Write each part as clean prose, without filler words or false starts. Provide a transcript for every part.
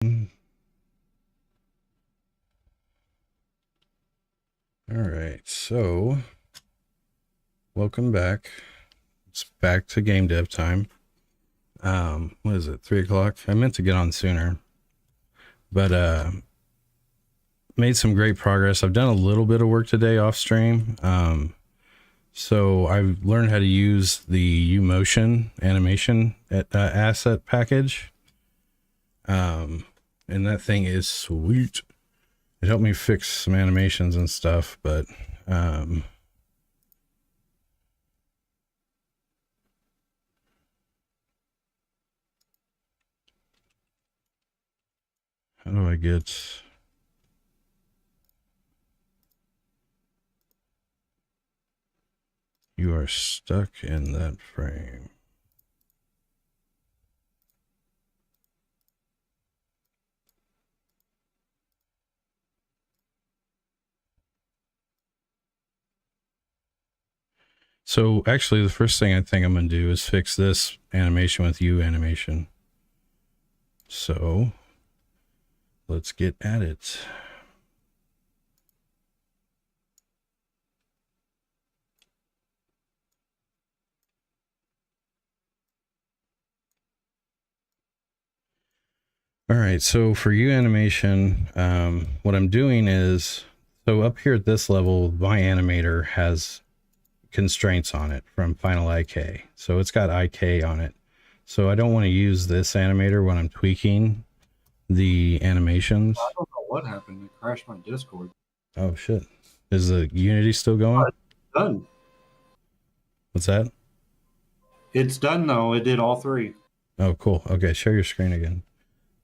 All right, so welcome back. It's back to game dev time. What is it? 3 o'clock? I meant to get on sooner, but made some great progress. I've done a little bit of work today off stream. So I've learned how to use the UMotion animation asset package. And that thing is sweet. It helped me fix some animations and stuff, but how do I get... You are stuck in that frame. So actually the first thing I think I'm going to do is fix this animation with U animation. So let's get at it. All right, so for U animation, what I'm doing is, so up here at this level, my animator has constraints on it from Final IK. So it's got IK on it. So I don't want to use this animator when I'm tweaking the animations. I don't know what happened. It crashed my Discord. Oh shit. Is the Unity still going? It's done. What's that? It's done though. It did all three. Oh, cool. Okay, share your screen again.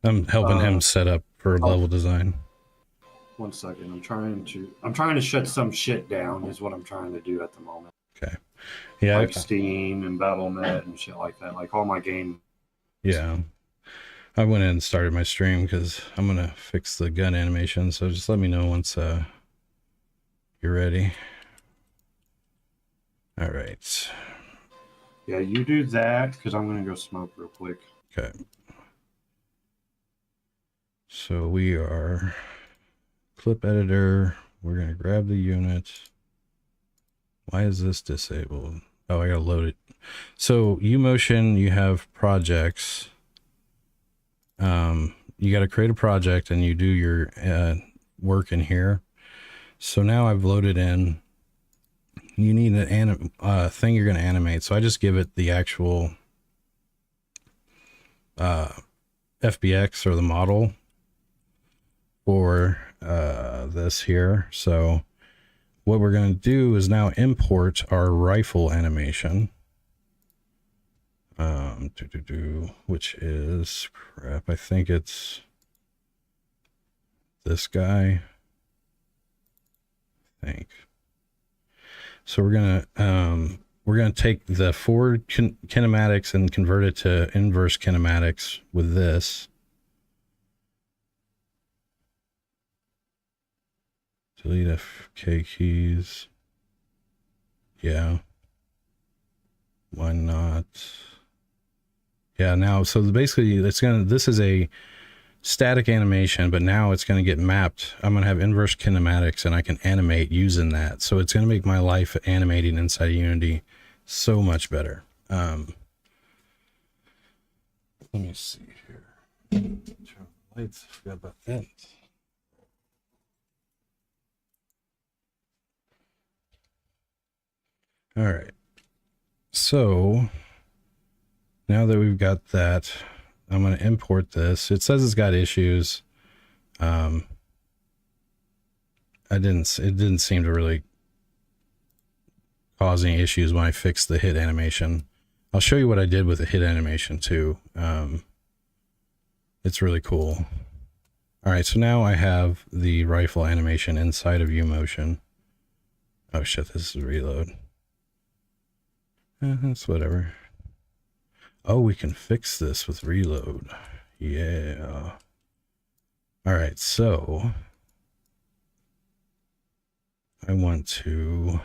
I'm helping him set up for level design. 1 second. I'm trying to shut some shit down is what I'm trying to do at the moment. Okay. Yeah. Like Steam and Battle.net and shit like that. Like all my game. Yeah. I went in and started my stream because I'm going to fix the gun animation. So just let me know once you're ready. All right. Yeah, you do that because I'm going to go smoke real quick. Okay. So we are clip editor. We're going to grab the unit. Why is this disabled? Oh, I got to load it. So UMotion, you have projects. You got to create a project and you do your work in here. So now I've loaded in. You need an thing you're going to animate. So I just give it the actual FBX or the model for this here. So what we're going to do is now import our rifle animation. Which is crap. I think it's this guy. I think. So we're gonna take the forward kinematics and convert it to inverse kinematics with this. Delete FK keys. Yeah. Why not? Yeah, now, so basically this is a static animation, but now it's going to get mapped. I'm going to have inverse kinematics and I can animate using that. So it's going to make my life animating inside of Unity so much better. Let me see here. Turn the lights. Forgot about that. All right. So now that we've got that, I'm going to import this. It says it's got issues. It didn't seem to really cause any issues when I fixed the hit animation. I'll show you what I did with the hit animation too. It's really cool. All right, so now I have the rifle animation inside of UMotion. Oh shit, this is reload. That's whatever. Oh, we can fix this with reload. Yeah. All right, so I don't want to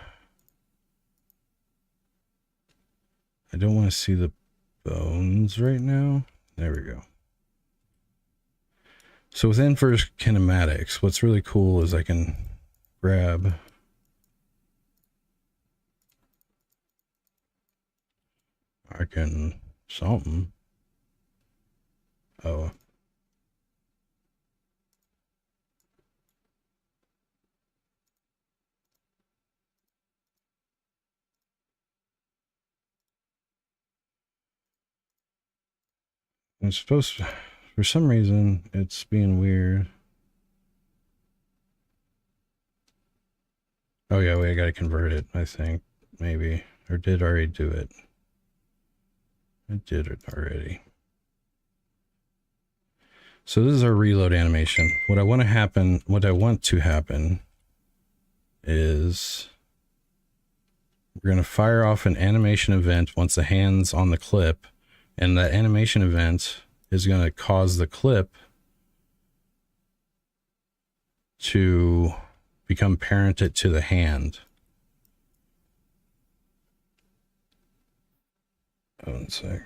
see the bones right now. There we go. So with inverse kinematics, what's really cool is I can grab something. Oh. It's supposed to, for some reason, it's being weird. Oh yeah, wait, I gotta convert it, I think. Maybe. Or did already do it. I did it already. So this is our reload animation. What I want to happen is we're gonna fire off an animation event once the hand's on the clip, and that animation event is gonna cause the clip to become parented to the hand. One sec.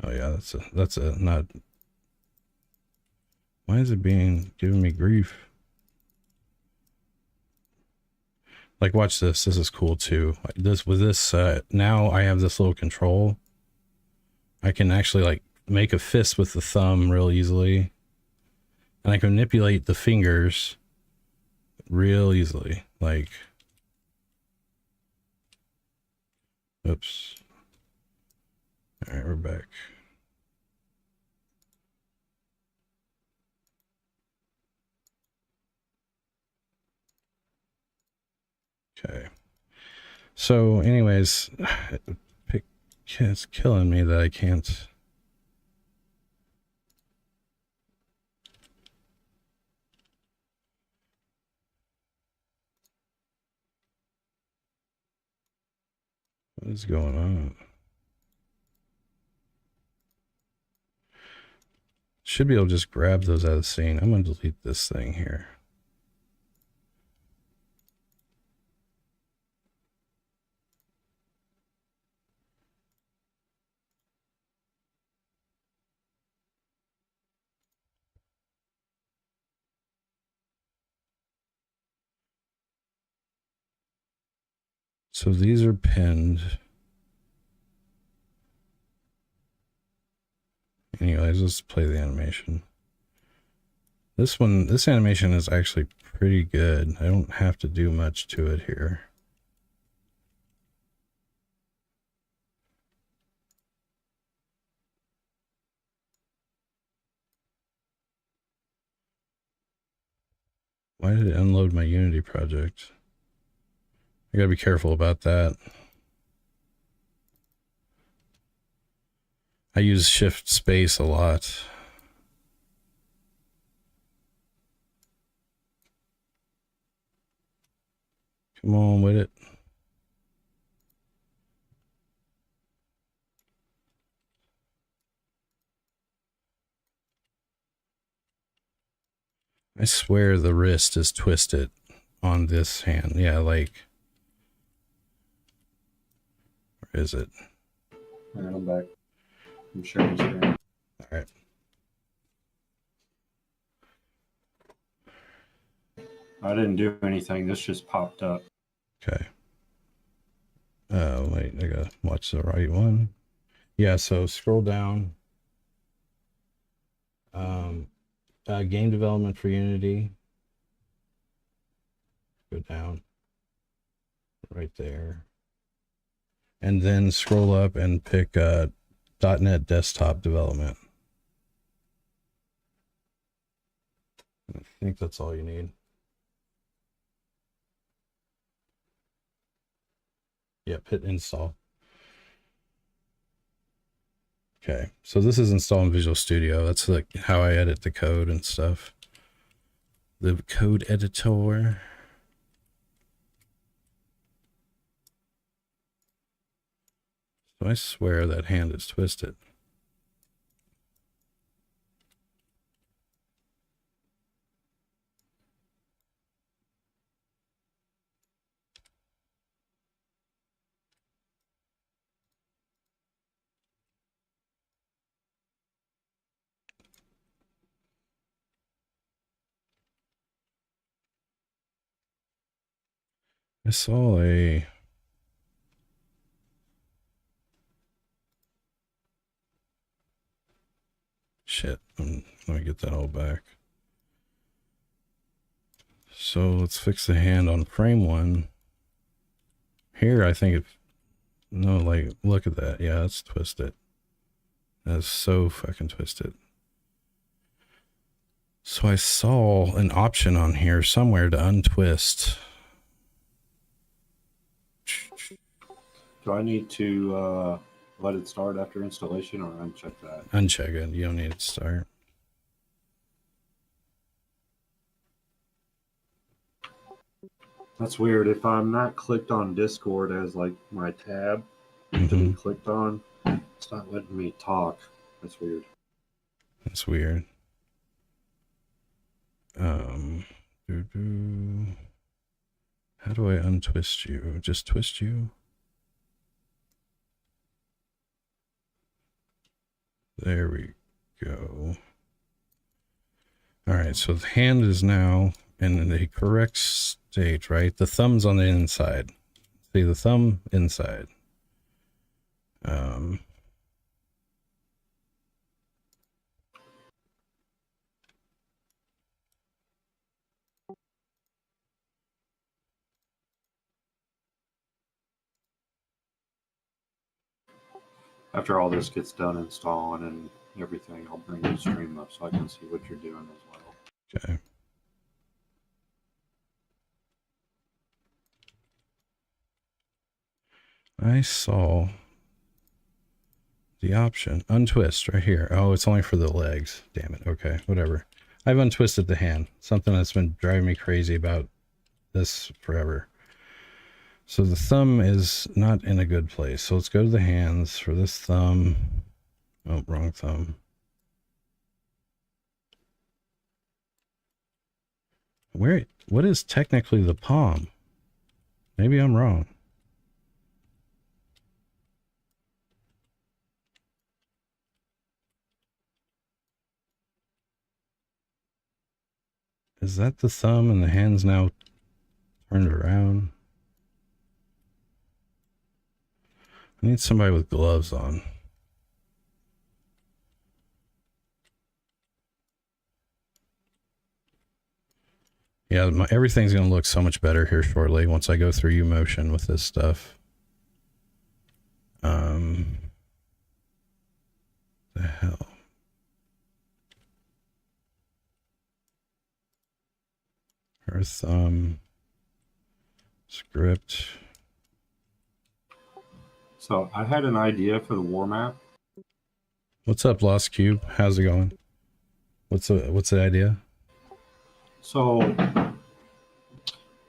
Oh yeah, that's a not. Why is it giving me grief? Like, watch this. This is cool too. Now I have this little control. I can actually like make a fist with the thumb real easily, and I can manipulate the fingers real easily. Like, oops. All right, we're back. Okay. So, anyways, it's killing me that I can't. What is going on? Should be able to just grab those out of the scene. I'm going to delete this thing here. So these are pinned. Anyways, let's play the animation. This animation is actually pretty good. I don't have to do much to it here. Why did it unload my Unity project? I gotta be careful about that. I use shift space a lot. Come on with it. I swear the wrist is twisted on this hand. Yeah, like, where is it? All right, I'm back. I'm sharing screen. All right. I didn't do anything. This just popped up. Okay. Oh, wait, I gotta watch the right one. Yeah, so scroll down. Game development for Unity. Go down. Right there. And then scroll up and pick .NET Desktop Development. I think that's all you need. Yep, hit install. Okay, so this is installed in Visual Studio. That's like how I edit the code and stuff. The code editor. So I swear that hand is twisted. I saw a... Shit. Let me get that all back. So let's fix the hand on frame 1. Here, I think it... No, like, look at that. Yeah, let's twist it. That's so fucking twisted. So I saw an option on here somewhere to untwist. Do I need to let it start after installation or uncheck that? Uncheck it. You don't need it to start. That's weird. If I'm not clicked on Discord as like my tab to be clicked on, it's not letting me talk. That's weird. That's weird. How do I untwist you? Just twist you? There we go. All right, so the hand is now in the correct state, right? The thumb's on the inside. See the thumb inside. After all this gets done installing and everything, I'll bring the stream up so I can see what you're doing as well. Okay. I saw the option untwist right here. Oh, it's only for the legs. Damn it. Okay, whatever. I've untwisted the hand. Something that's been driving me crazy about this forever. So the thumb is not in a good place. So let's go to the hands for this thumb. Oh, wrong thumb. What is technically the palm? Maybe I'm wrong. Is that the thumb and the hand's now turned around? I need somebody with gloves on. Yeah, everything's going to look so much better here shortly once I go through UMotion with this stuff. The hell? Her thumb. Script. So I had an idea for the war map. What's up, Lost Cube? How's it going? What's the idea? So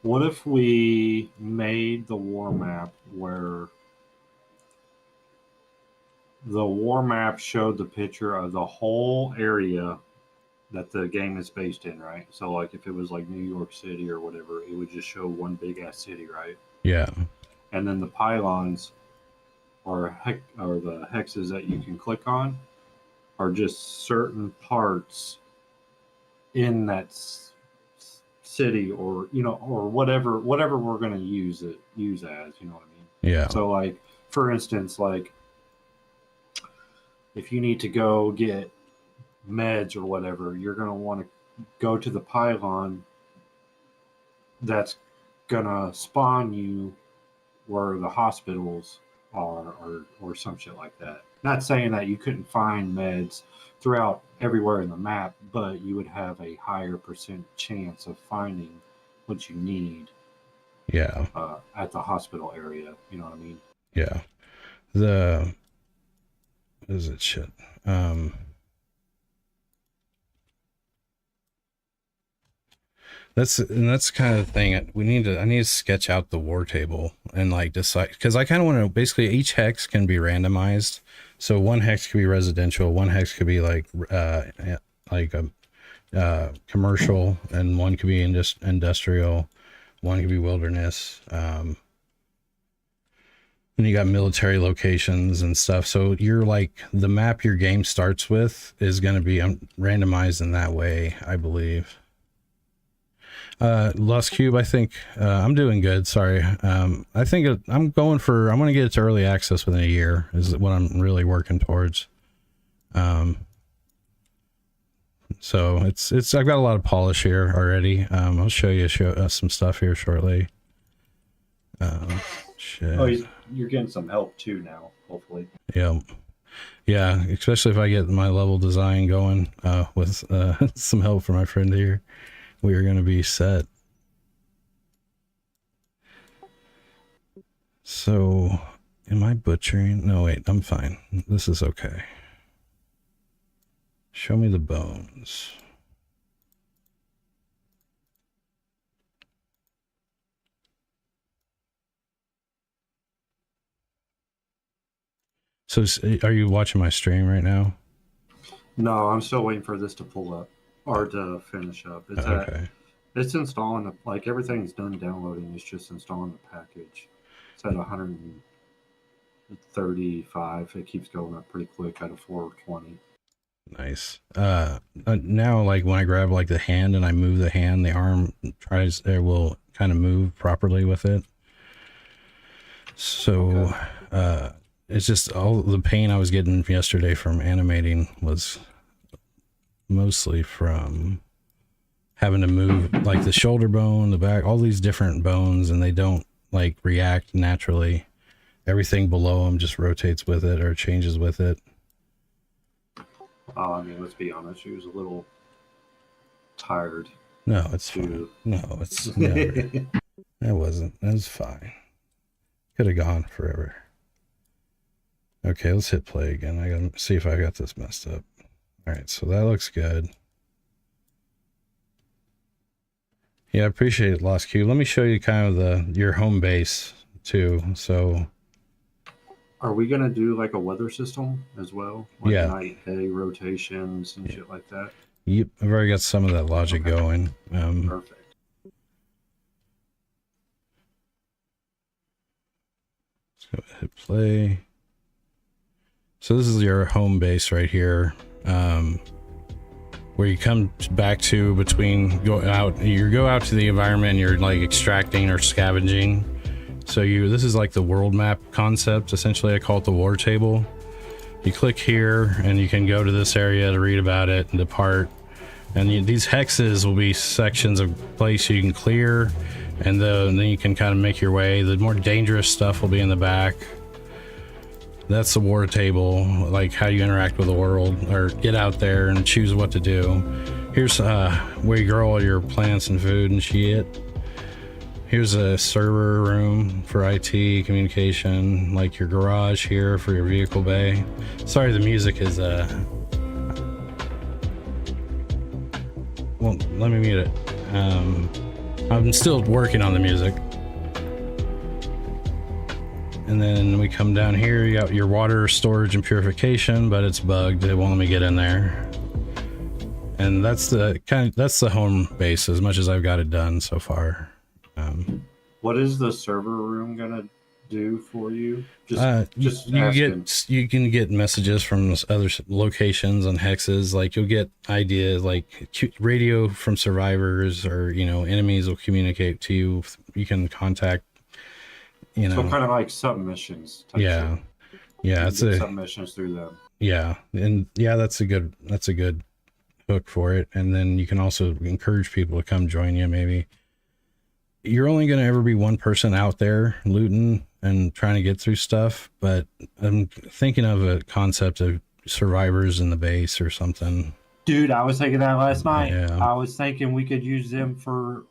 what if we made the war map where the war map showed the picture of the whole area that the game is based in, right? So like if it was like New York City or whatever, it would just show one big ass city, right? Yeah. And then the pylons or the hexes that you can click on are just certain parts in that city, or or whatever we're going to use as, you know what I mean? Yeah. So like for instance, like if you need to go get meds or whatever, you're going to want to go to the pylon that's going to spawn you where the hospitals are, or some shit like that. Not saying that you couldn't find meds throughout everywhere in the map, but you would have a higher percent chance of finding what you need. Yeah. At the hospital area, you know what I mean? Yeah. What is it? Shit. That's kind of the thing. I need to sketch out the war table and like decide, because I kind of want to, basically each hex can be randomized. So one hex could be residential, one hex could be like a commercial, and one could be industrial, one could be wilderness. And you got military locations and stuff. So you're like, the map your game starts with is going to be randomized in that way, I believe. Lost Cube, I think I'm doing good. Sorry. I think I'm going to get it to early access within a year is what I'm really working towards. So I've got a lot of polish here already. I'll show you some stuff here shortly. Shit. Oh, you're getting some help too now, hopefully. Yeah, especially if I get my level design going with some help from my friend here. We are going to be set. So, am I butchering? No, wait, I'm fine. This is okay. Show me the bones. So, are you watching my stream right now? No, I'm still waiting for this to pull up or to finish up. Okay. It's installing like everything's done downloading. It's just installing the package. It's at 135. It keeps going up pretty quick at a 420. Nice. Now, like when I grab like the hand and I move the hand, the arm will kind of move properly with it. So, it's just all the pain I was getting yesterday from animating was mostly from having to move like the shoulder bone, the back, all these different bones, and they don't like react naturally. Everything below them just rotates with it or changes with it. I mean, let's be honest. She was a little tired. No, it's fine. No, it's never. That wasn't. That was fine. Could have gone forever. Okay, let's hit play again. I gotta see if I got this messed up. All right, so that looks good. Yeah, I appreciate it, Lost Cube. Let me show you kind of your home base too. So, are we gonna do like a weather system as well? Like yeah, night, day rotations and shit like that. Yep, I've already got some of that logic going. Perfect. Let's go hit play. So this is your home base right here, where you come back to between go out to the environment and you're like extracting or scavenging. So this is like the world map concept. Essentially, I call it the war table. You click here and you can go to this area to read about it and depart. And these hexes will be sections of place you can clear, and then you can kind of make your way. The more dangerous stuff will be in the back. That's the war table, like how you interact with the world or get out there and choose what to do. Here's where you grow all your plants and food and shit. Here's a server room for IT communication, like your garage here for your vehicle bay. Sorry, the music is well, let me mute it. I'm still working on the music. And then we come down here, you got your water storage and purification, but it's bugged. It won't let me get in there. And that's the home base as much as I've got it done so far. What is the server room gonna do for you? You can get messages from other locations on hexes. Like you'll get ideas like radio from survivors, or enemies will communicate to you. You can contact. So kind of like submissions. Yeah, it's submissions through them. Yeah, and that's a good hook for it. And then you can also encourage people to come join you. Maybe you're only going to ever be one person out there looting and trying to get through stuff, but I'm thinking of a concept of survivors in the base or something. Dude, I was thinking that last night. Yeah. I was thinking we could use them for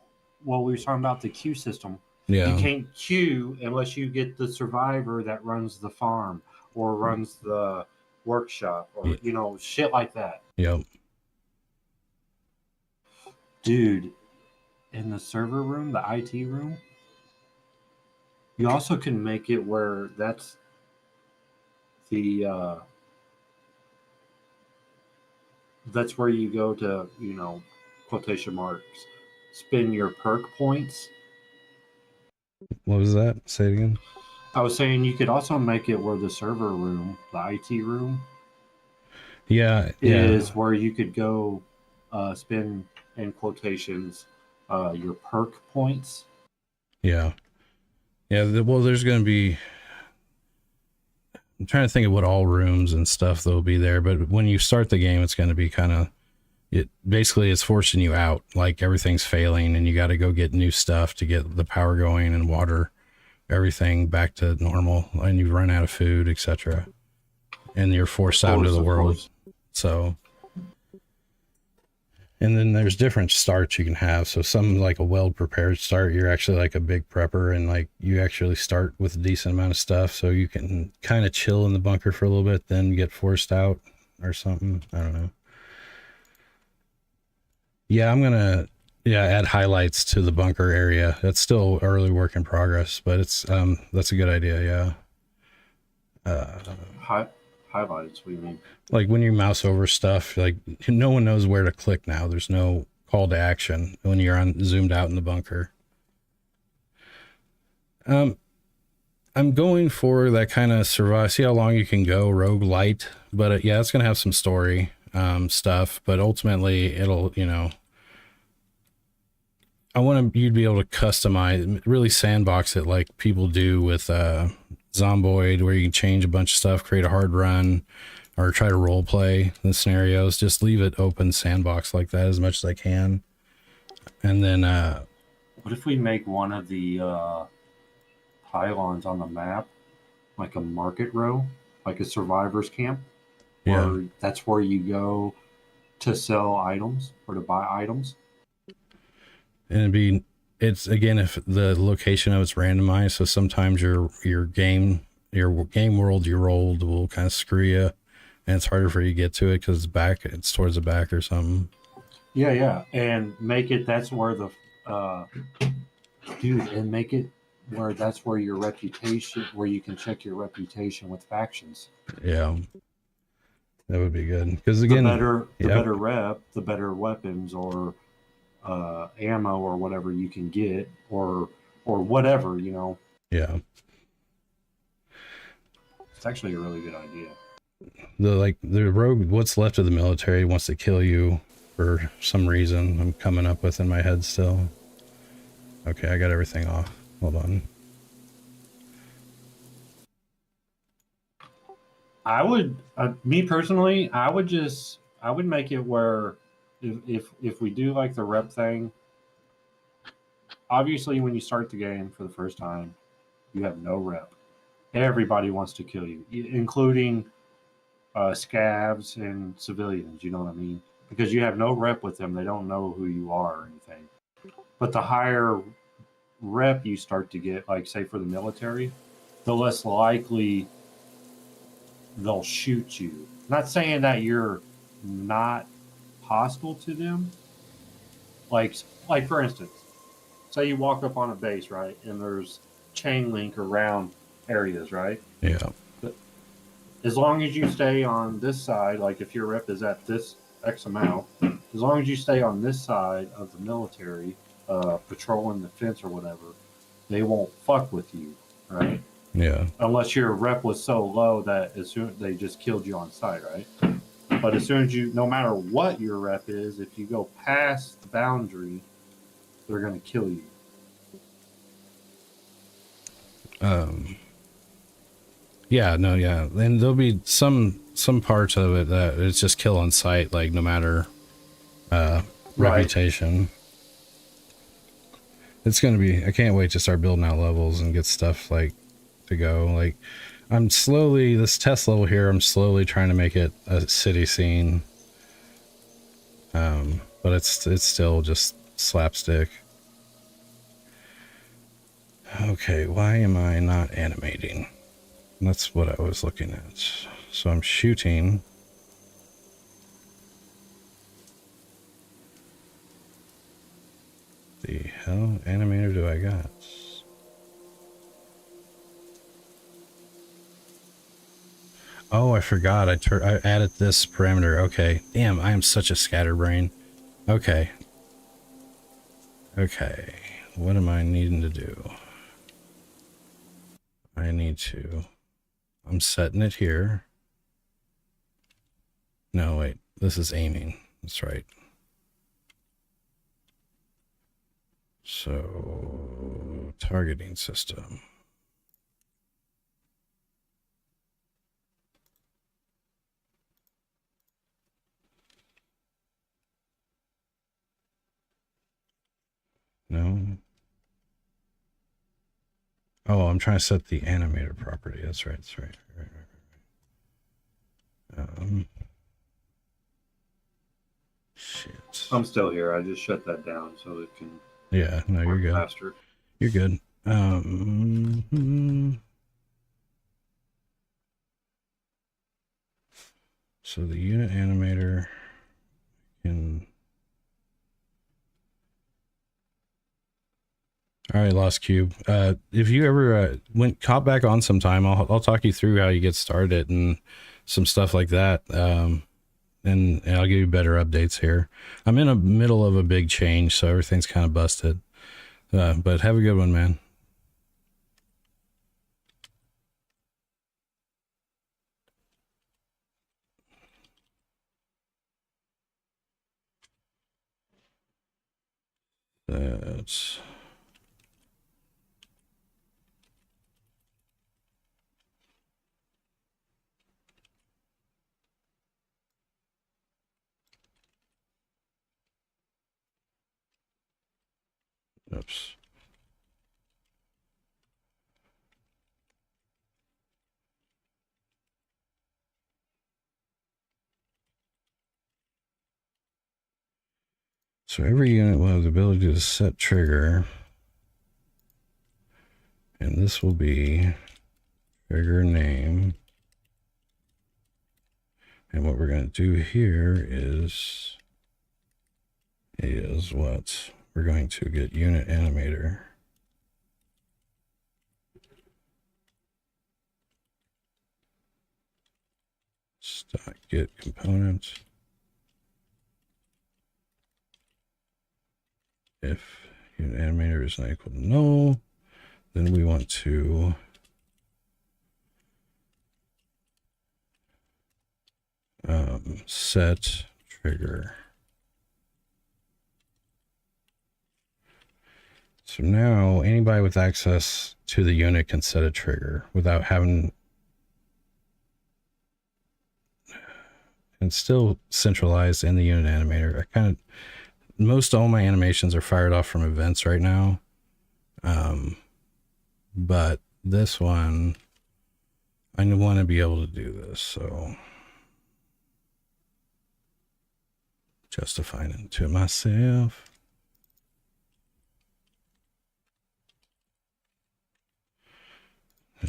we were talking about the queue system. Yeah. You can't queue unless you get the survivor that runs the farm or runs the workshop or shit like that. Yep. Dude, in the server room, the IT room, you also can make it where that's that's where you go to, quotation marks, spend your perk points. What was that? Say it again. I was saying you could also make it where the server room, the IT room, is where you could go spend, in quotations, your perk points. Yeah. Yeah. Well, there's going to be, I'm trying to think of what all rooms and stuff that'll be there, but when you start the game, it's going to be kind of, it basically it's forcing you out. Like everything's failing and you got to go get new stuff to get the power going and water, everything back to normal, and you run out of food, etc. And you're forced out into the world. So, and then there's different starts you can have. So some like a well prepared start, you're actually like a big prepper and like you actually start with a decent amount of stuff so you can kind of chill in the bunker for a little bit, then get forced out or something. I don't know. Yeah, I'm gonna add highlights to the bunker area. That's still early work in progress, but it's that's a good idea. Yeah. Highlights. What do you mean? Like when you mouse over stuff, like no one knows where to click now. There's no call to action when you're on zoomed out in the bunker. I'm going for that kind of survive. See how long you can go rogue light, but yeah, it's gonna have some story stuff. But ultimately, it'll I want you'd be able to customize, really sandbox it like people do with Zomboid, where you can change a bunch of stuff, create a hard run, or try to role play the scenarios. Just leave it open sandbox like that as much as I can. And then what if we make one of the pylons on the map like a market row, like a survivor's camp, where that's where you go to sell items or to buy items? And it's again, if the location of it's randomized, so sometimes your game world you rolled will kind of screw you, and it's harder for you to get to it because it's towards the back or something. Yeah, and make it that's where the and make it where that's where your reputation, where you can check your reputation with factions. Yeah, that would be good because again, the better rep, the better weapons or ammo or whatever you can get, or whatever, Yeah, it's actually a really good idea. The rogue, what's left of the military wants to kill you for some reason. I'm coming up with in my head still. Okay, I got everything off. Hold on. I would, me personally, I would make it where if we do like the rep thing, obviously when you start the game for the first time, you have no rep. Everybody wants to kill you, including scavs and civilians. You know what I mean? Because you have no rep with them, they don't know who you are or anything. But the higher rep you start to get, like say for the military, the less likely they'll shoot you. Not saying that you're not hostile to them. Like for instance, say you walk up on a base, right, and there's chain link around areas, right? Yeah. But as long as you stay on this side, like if your rep is at this X amount, as long as you stay on this side of the military, patrolling the fence or whatever, they won't fuck with you, right? Yeah. Unless your rep was so low that as soon they just killed you on sight, right? But as soon as you, no matter what your rep is, if you go past the boundary, they're going to kill you. Yeah, no, yeah. And there'll be some parts of it that it's just kill on sight, like no matter reputation. It's going to be, I can't wait to start building out levels and get stuff like to go. Like I'm slowly, this test level here, I'm slowly trying to make it a city scene. But it's still just slapstick. Okay, why am I not animating? That's what I was looking at. So I'm shooting. The hell animator do I got? Oh, I forgot. I added this parameter. Okay. Damn, I am such a scatterbrain. Okay. Okay. What am I needing to do? I'm setting it here. No, wait. This is aiming. That's right. So, targeting system. No. Oh, I'm trying to set the animator property. That's right. That's right. Shit. I'm still here. I just shut that down so it can Yeah, no, you're work good. faster. You're good. So the unit animator can. All right, Lost Cube. If you ever cop back on sometime, I'll talk you through how you get started and some stuff like that. And I'll give you better updates here. I'm in the middle of a big change, so everything's kind of busted. But have a good one, man. That's oops. So every unit will have the ability to set trigger, and this will be trigger name. And what we're going to do here is what? We're going to get unit animator. Start get component. If unit animator is not equal to null, then we want to set trigger. So now anybody with access to the unit can set a trigger without having, and still centralized in the unit animator. Most all my animations are fired off from events right now. But this one, I want to be able to do this. So justifying it to myself.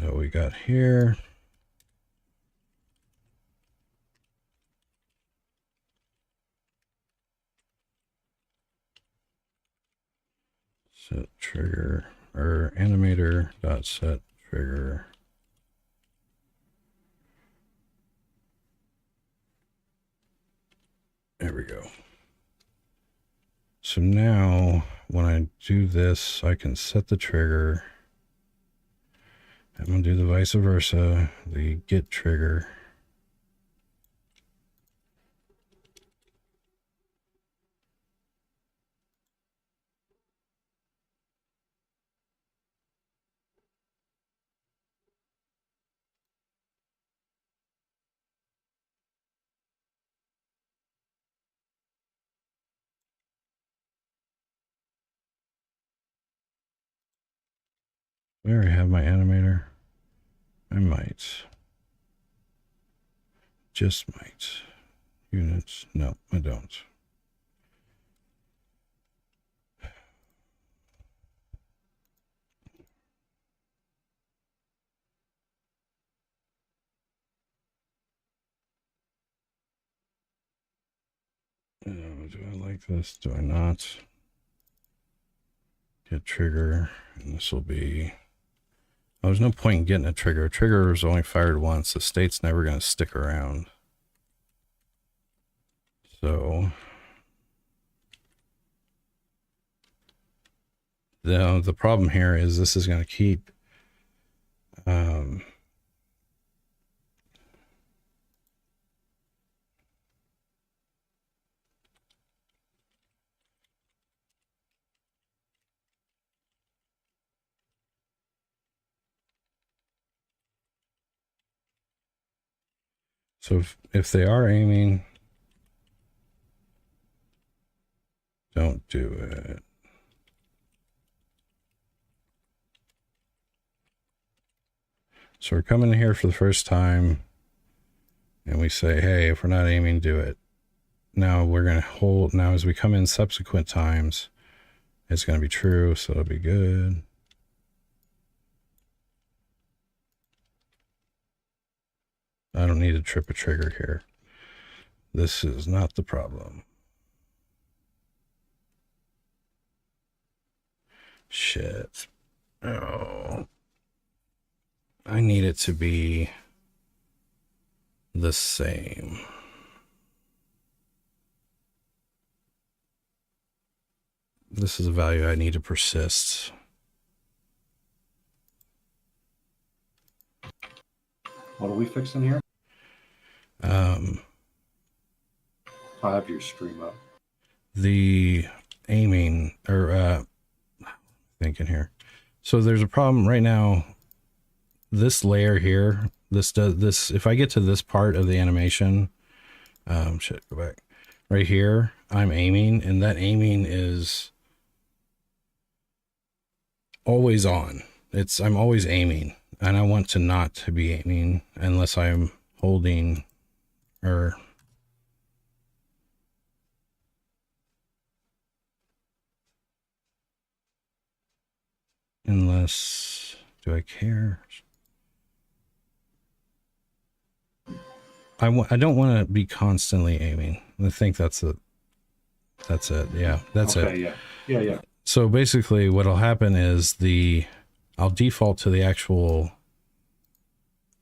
What we got here. Set trigger or animator dot set trigger. There we go. So now when I do this, I can set the trigger. I'm going to do the vice versa, the get trigger. I already have my animator. I might. Just might. Units. No, I don't. Do I like this? Do I not? Get trigger. And this will be. Oh, there's no point in getting a trigger. A trigger is only fired once. The state's never going to stick around. So. The problem here is this is going to keep. So if they are aiming, don't do it. So we're coming here for the first time and we say, hey, if we're not aiming, do it. Now we're going to hold. Now as we come in subsequent times, it's going to be true. So it'll be good. I don't need to trip a trigger here. This is not the problem. Shit. Oh. I need it to be the same. This is a value I need to persist. What are we fixing here? I have your stream up. The aiming, or thinking here. So there's a problem right now. This layer here, this does this. If I get to this part of the animation, shit, go back. Right here, I'm aiming, and that aiming is always on. I'm always aiming, and I want to not to be aiming unless I'm holding or unless, do I care? I don't want to be constantly aiming. I think that's it. Yeah, that's it. Yeah. So basically what'll happen is I'll default to the actual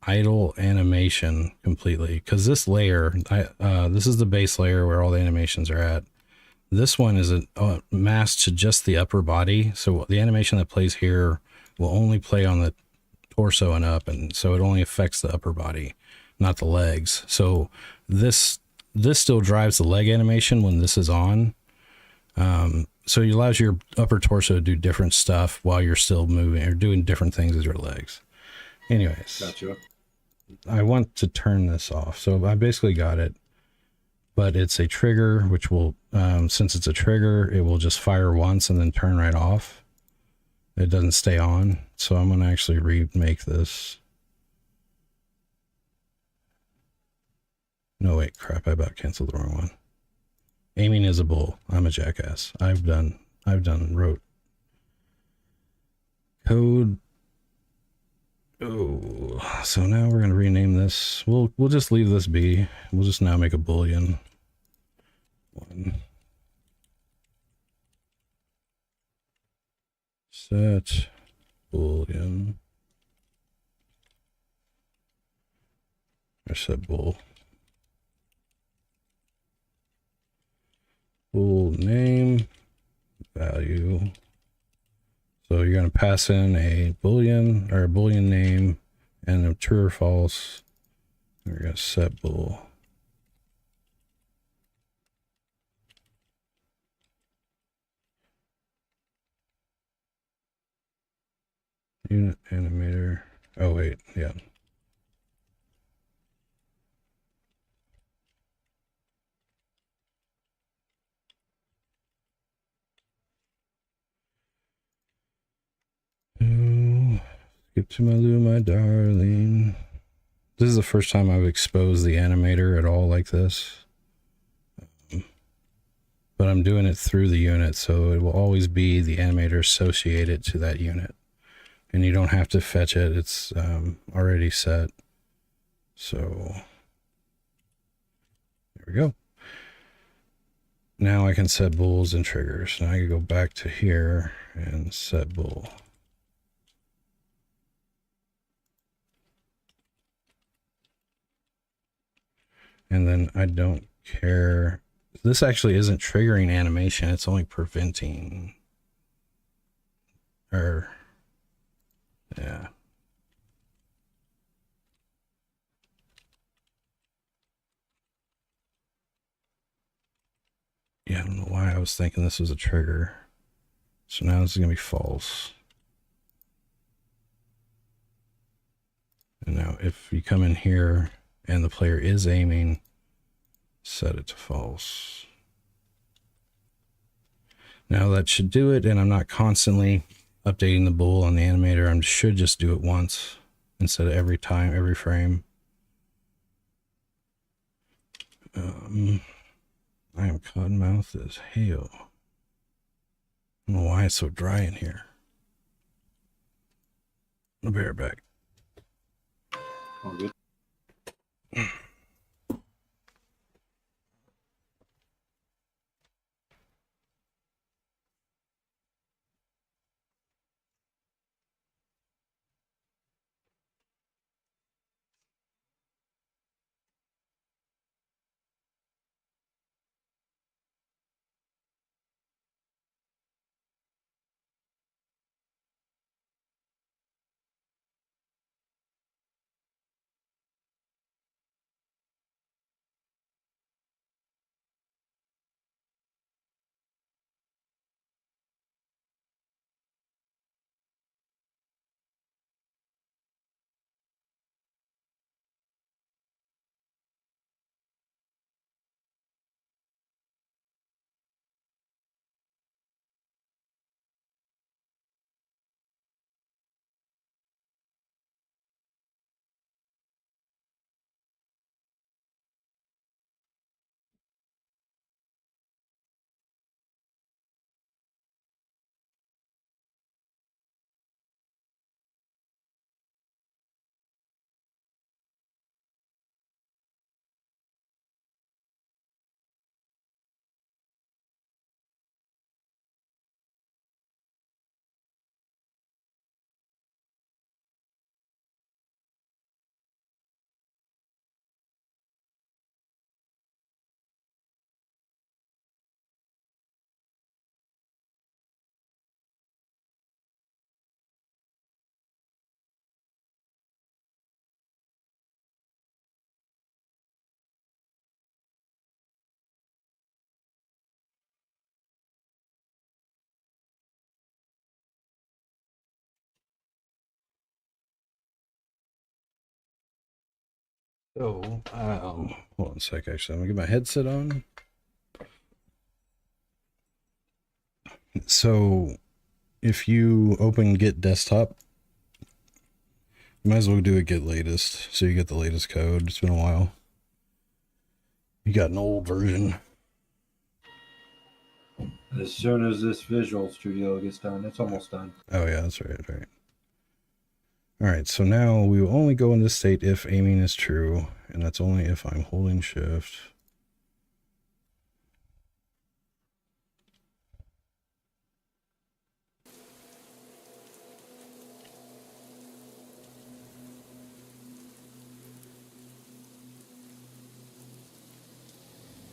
idle animation completely, because this layer, this is the base layer where all the animations are at. This one is masked to just the upper body, so the animation that plays here will only play on the torso and up, and so it only affects the upper body, not the legs. So this still drives the leg animation when this is on. So it allows your upper torso to do different stuff while you're still moving or doing different things as your legs. Anyways, gotcha. I want to turn this off. So I basically got it, but it's a trigger, which will, since it's a trigger, it will just fire once and then turn right off. It doesn't stay on. So I'm going to actually remake this. No, wait, crap. I about canceled the wrong one. Aiming is a bull. I'm a jackass. I've wrote code. Oh, so now we're going to rename this. We'll just leave this be. We'll just now make a boolean. One. Set boolean. Or set bool. Bool name value. So you're going to pass in a boolean or a boolean name and a true or false. We're going to set bool. Unit animator. Oh, wait. Yeah. Skip to my Lou, my darling. This is the first time I've exposed the animator at all like this. But I'm doing it through the unit, so it will always be the animator associated to that unit. And you don't have to fetch it, it's already set. So there we go. Now I can set bools and triggers. Now I can go back to here and set bool. And then I don't care. This actually isn't triggering animation. It's only preventing. Yeah. Yeah, I don't know why I was thinking this was a trigger. So now this is going to be false. And now if you come in here and the player is aiming, set it to false. Now that should do it, and I'm not constantly updating the bool on the animator. I should just do it once instead of every time, every frame. I am cottonmouth as hell. I don't know why it's so dry in here. I'll be right back. All good. So, hold on a sec, actually. I'm gonna get my headset on. So, if you open Get Desktop, you might as well do a Get Latest, so you get the latest code. It's been a while. You got an old version. As soon as this Visual Studio gets done, it's almost done. Oh yeah, that's right, right. All right, so now we will only go into state if aiming is true, and that's only if I'm holding shift.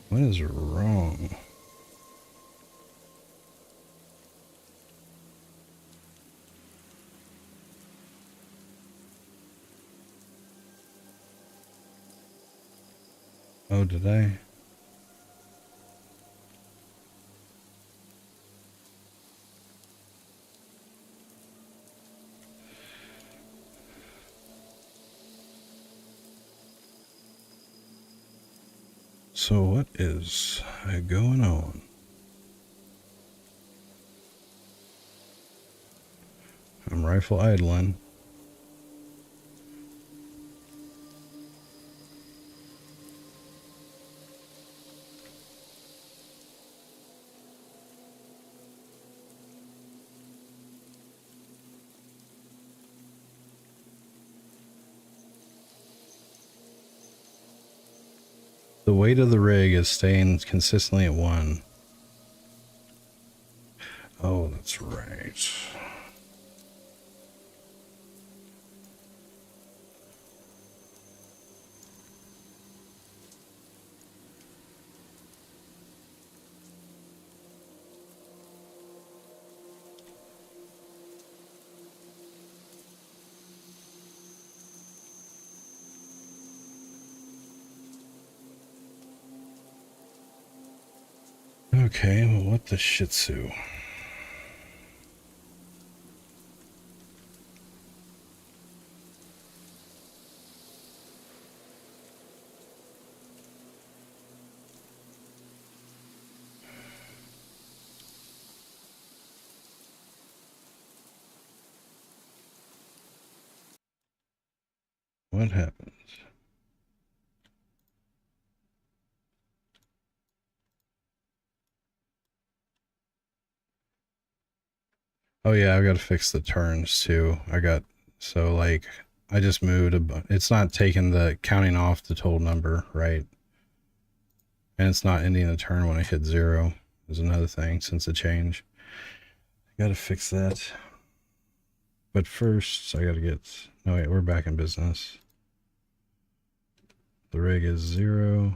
What is wrong? Oh, did I? So what is going on? I'm rifle idling. The weight of the rig is staying consistently at 1. Oh, that's right. Okay, well, what the Shih Tzu? What happens? Oh yeah, I've got to fix the turns too. So like I just moved it's not taking the counting off the total number, right? And it's not ending the turn when I hit 0. Is another thing since the change. I got to fix that. But first, I got to get... No, wait, we're back in business. The rig is 0.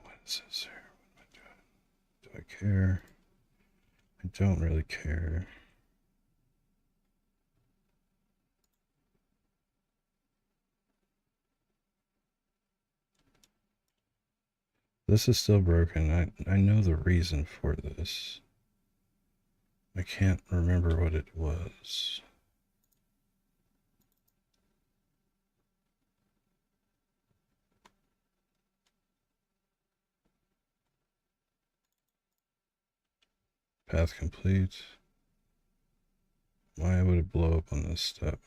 What is this here? What am I doing? Do I care? I don't really care. This is still broken. I know the reason for this. I can't remember what it was. Path complete. Why would it blow up on this step?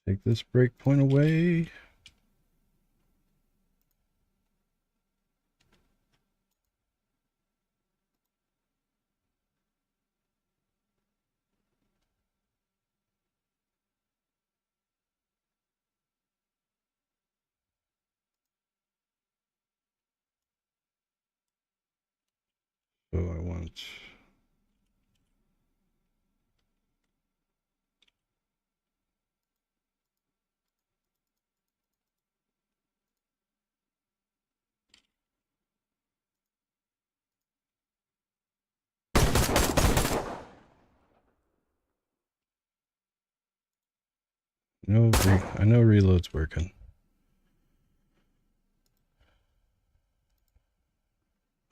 Take this breakpoint away. So I want... I know reload's working.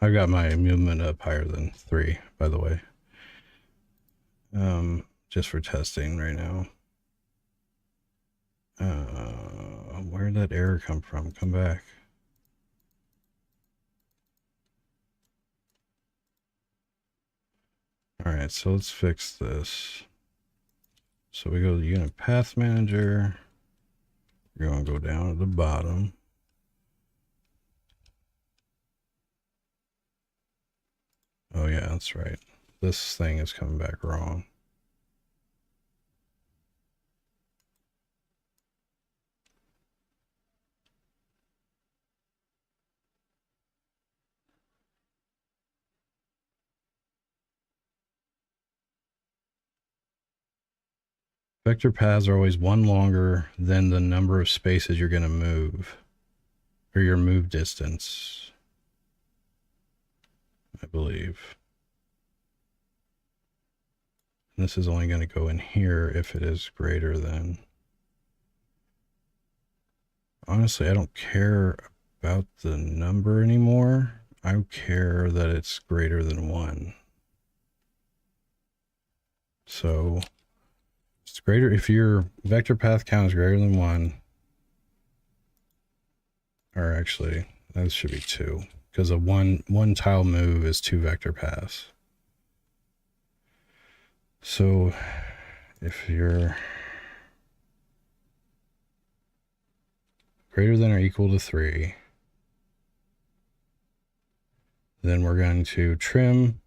I've got my movement up higher than 3, by the way. Just for testing right now. Where'd that error come from? Come back. Alright, so let's fix this. So we go to Unit Path Manager. We're going to go down at the bottom. Oh yeah, that's right. This thing is coming back wrong. Vector paths are always one longer than the number of spaces you're going to move, or your move distance, I believe. And this is only going to go in here if it is greater than... Honestly, I don't care about the number anymore. I care that it's greater than 1. So it's greater if your vector path count is greater than 1. Or actually, that should be 2, because a one tile move is 2 vector paths. So if you're greater than or equal to 3, then we're going to trim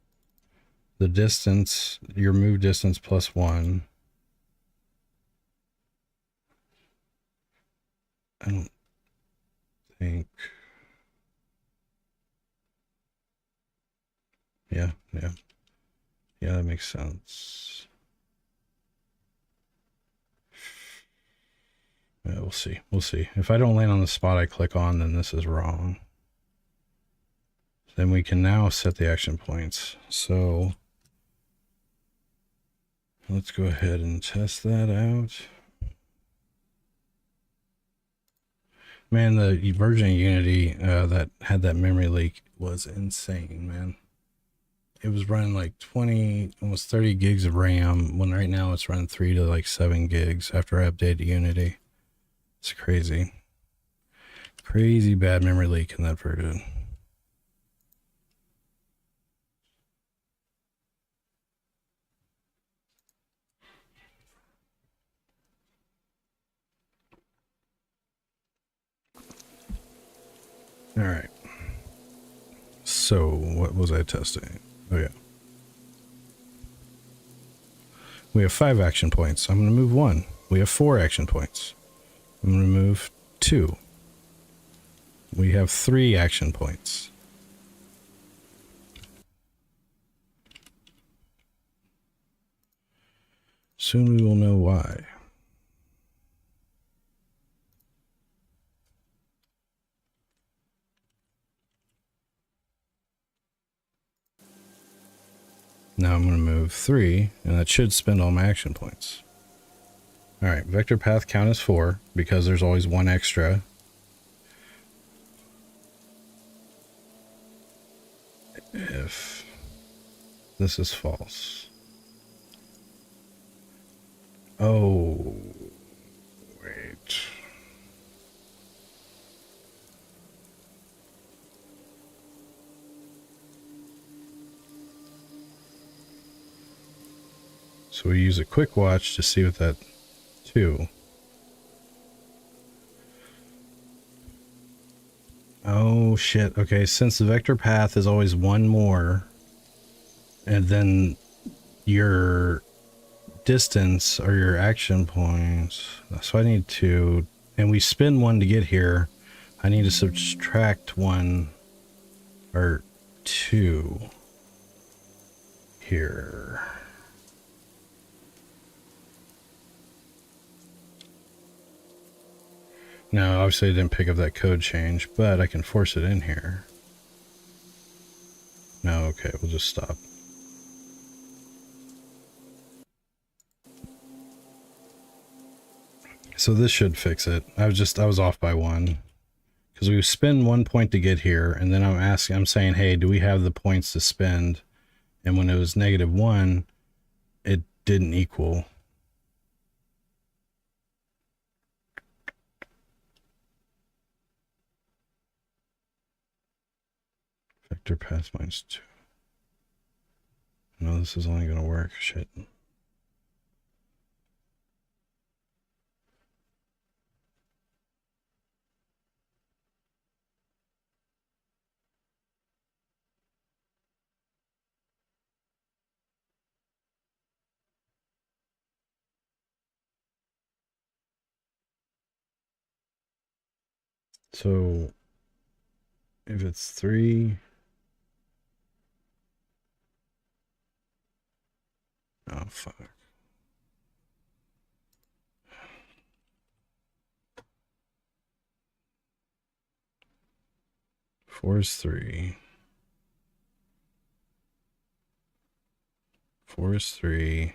the distance, your move distance plus 1. I don't think... Yeah. Yeah, that makes sense. Yeah, we'll see. We'll see. If I don't land on the spot I click on, then this is wrong. Then we can now set the action points. So let's go ahead and test that out. Man, the version of Unity that had that memory leak was insane, man. It was running like 20, almost 30 gigs of RAM, when right now it's running 3 to like 7 gigs after I updated Unity. It's crazy. Crazy bad memory leak in that version. All right. So, what was I testing? Oh, yeah. We have 5 action points. I'm going to move 1. We have 4 action points. I'm going to move 2. We have 3 action points. Soon we will know why. Now I'm going to move 3, and that should spend all my action points. All right, vector path count is 4 because there's always 1 extra. If this is false. Oh, wait. So we use a quick watch to see what that 2. Oh shit. Okay, since the vector path is always 1 more, and then your distance or your action points. So I need to, and we spend 1 to get here. I need to subtract 1 or 2 here. Now, obviously I didn't pick up that code change, but I can force it in here. No, okay, we'll just stop. So this should fix it. I was off by 1. Because we spend 1 point to get here, and then I'm saying, hey, do we have the points to spend? And when it was -1, it didn't equal. Vector path -2. No, this is only going to work. Shit. So if it's 3, oh fuck. 4 is 3. 4 is 3.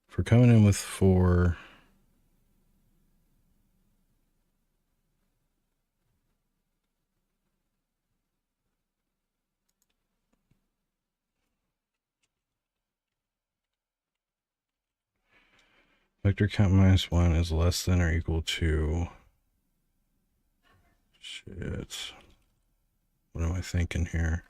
If we're coming in with 4, vector count -1 is less than or equal to, shit. What am I thinking here?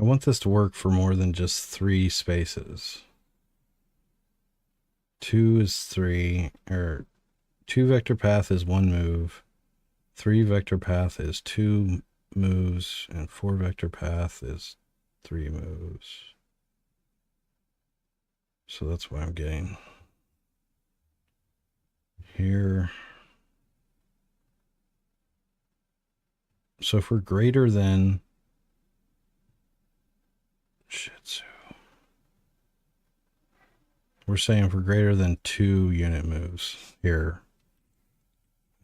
I want this to work for more than just 3 spaces. 2 is 3, or 2 vector path is 1 move. 3 vector path is 2 moves, and 4 vector path is 3 moves. So that's what I'm getting here. So if we're greater than Shih Tzu, we're saying if we're greater than 2 unit moves here.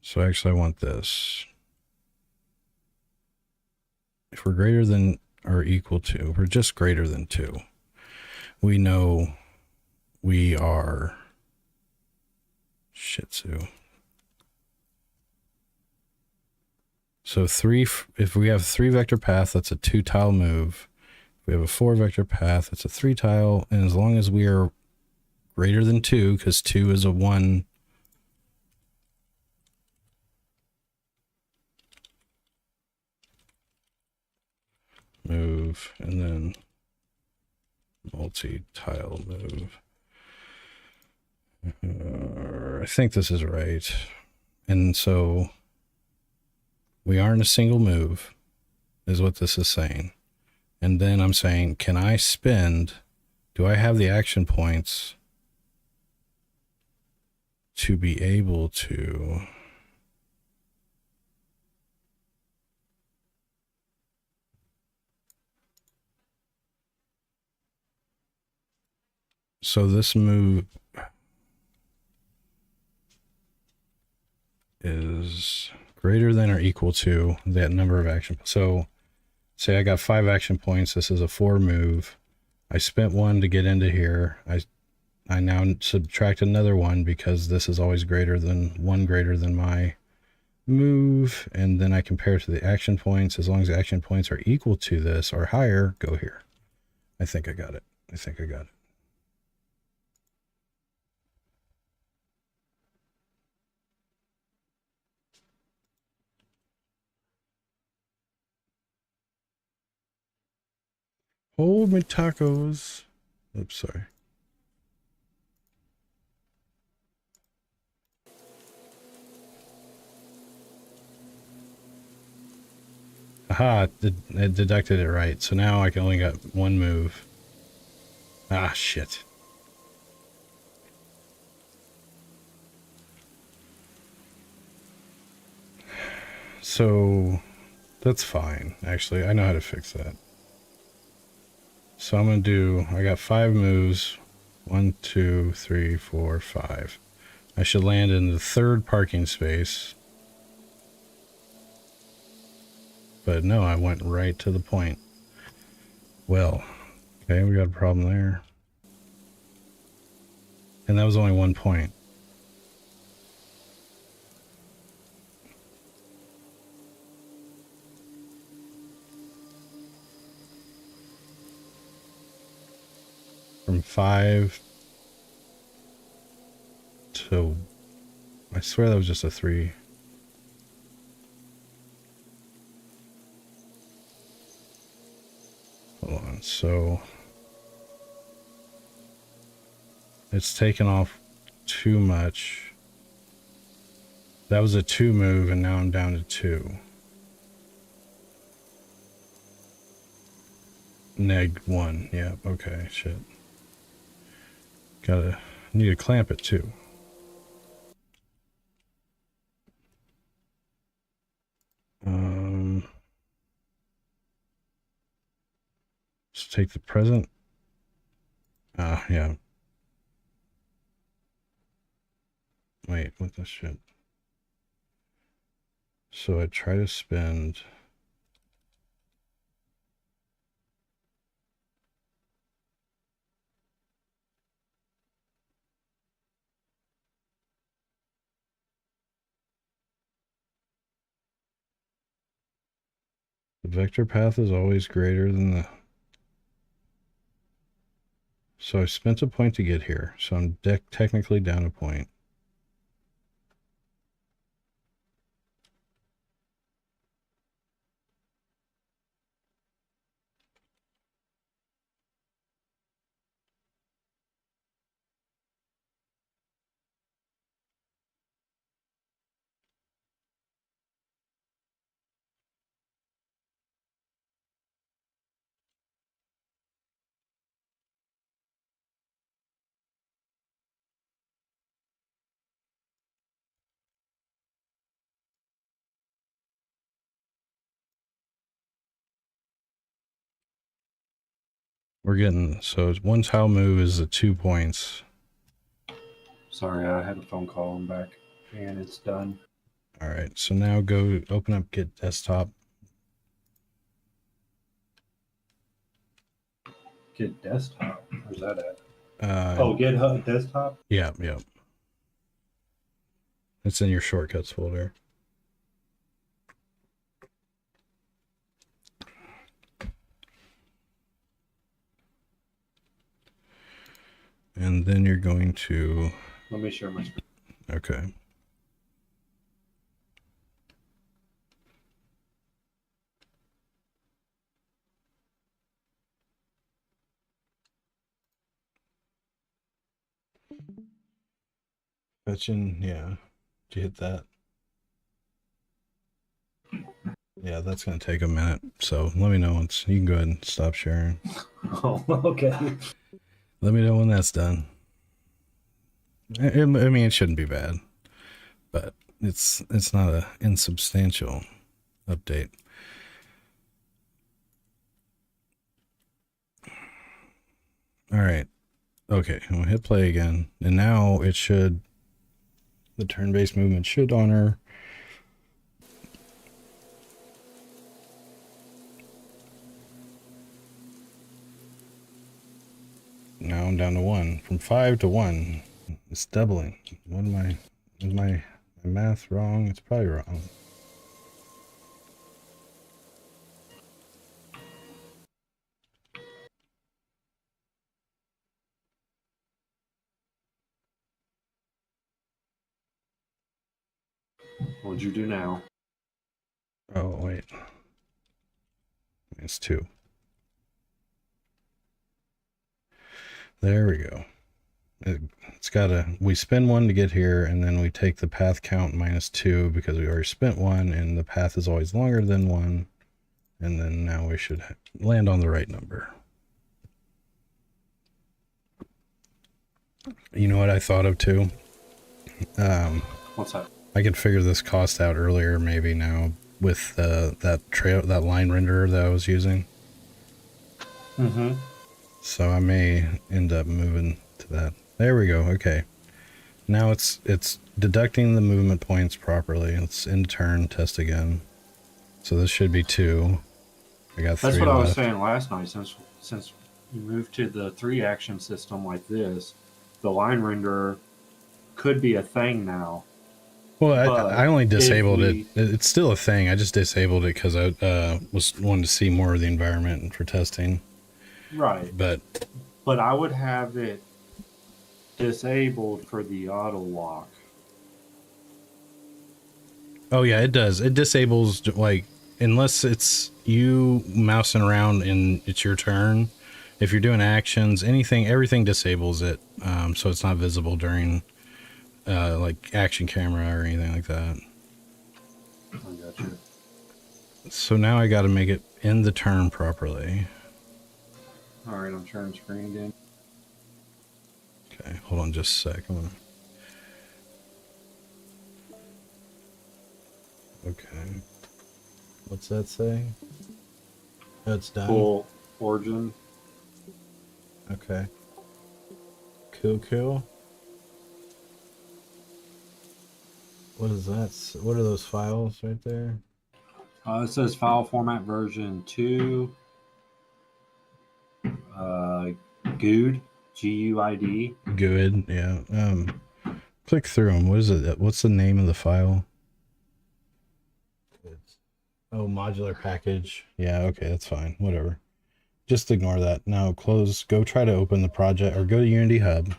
So actually I want this. If we're greater than or equal to, we're just greater than 2. We know we are Shih Tzu. So 3, if we have 3 vector path, that's a 2 tile move. If we have a 4 vector path, it's a 3 tile. And as long as we are greater than 2, because 2 is a 1 move, and then multi-tile move. I think this is right. And so we aren't a single move, is what this is saying. And then I'm saying, can I spend, do I have the action points to be able to so this move is greater than or equal to that number of action. So say I got 5 action points. This is a 4 move. I spent 1 to get into here. I now subtract another 1 because this is always greater than 1 greater than my move. And then I compare it to the action points. As long as the action points are equal to this or higher, go here. I think I got it. Hold my tacos. Oops, sorry. Aha, it deducted it right. So now I can only got 1 move. Ah, shit. So that's fine. Actually, I know how to fix that. So I'm going to do, I got 5 moves. 1, 2, 3, 4, 5. I should land in the 3rd parking space. But no, I went right to the point. Well, okay, we got a problem there. And that was only 1 point. From 5 to, I swear that was just a 3. Hold on, so it's taken off too much. That was a 2 move, and now I'm down to 2. Neg 1, yeah, okay, shit. Need to clamp it too. Let's take the present. Yeah. Wait, what the shit? So I try to spend. The vector path is always greater than the. So I spent a point to get here. So I'm technically down a point. We're getting, so one tile move is the 2 points. Sorry, I had a phone call. I'm back, and it's done. All right, so now go open up Get Desktop. Get desktop. Where's that at? Oh, GitHub desktop. Yeah. It's in your shortcuts folder. And then you're going to... Let me share my screen. Okay. Fetching, yeah. Did you hit that? Yeah, that's going to take a minute. So let me know once. You can go ahead and stop sharing. Oh, okay. Let me know when that's done. I mean, it shouldn't be bad, but it's not a insubstantial update. All right. Okay, I'm gonna hit play again, and now it should, the turn-based movement should honor. Now I'm down to 1. From 5 to 1. It's doubling. What am I, is my math wrong? It's probably wrong. What'd you do now? Oh, wait. It's 2. There we go. It's got a, we spend 1 to get here, and then we take the path count minus 2 because we already spent 1, and the path is always longer than 1. And then now we should land on the right number. You know what I thought of too? What's that? I could figure this cost out earlier, maybe now with that line renderer that I was using. Mm-hmm. So I may end up moving to that. There we go. Okay. Now it's deducting the movement points properly. Let's end turn, test again. So this should be 2. I got 3 That's what left. I was saying last night. Since you moved to the 3 action system like this, the line renderer could be a thing now. Well, I only disabled it. It's still a thing. I just disabled it because I was wanting to see more of the environment for testing. Right. But I would have it disabled for the auto lock. Oh yeah, it does. It disables, like, unless it's you mousing around and it's your turn. If you're doing actions, everything disables it. So it's not visible during like action camera or anything like that. I got you. So now I got to make it end the turn properly. All right, I'm sharing screen again. Okay, hold on just a sec. Okay. What's that say? Oh, it's done. Full origin. Okay. Cool. What is that? What are those files right there? It says file format version 2. GUID. GUID. Good, yeah. Click through them. What is it? What's the name of the file? Oh, modular package. Yeah, okay, that's fine. Whatever. Just ignore that. Now close. Go try to open the project or go to Unity Hub.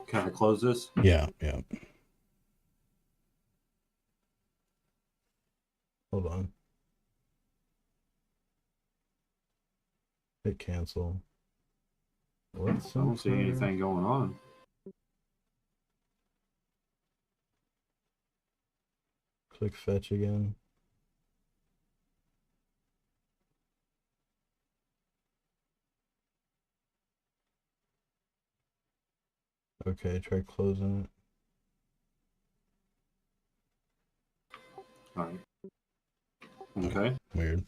Can I close this? Yeah. Hold on. Hit cancel. What's I don't see anything going on. Click fetch again. Okay, try closing All right. Okay. it. Weird.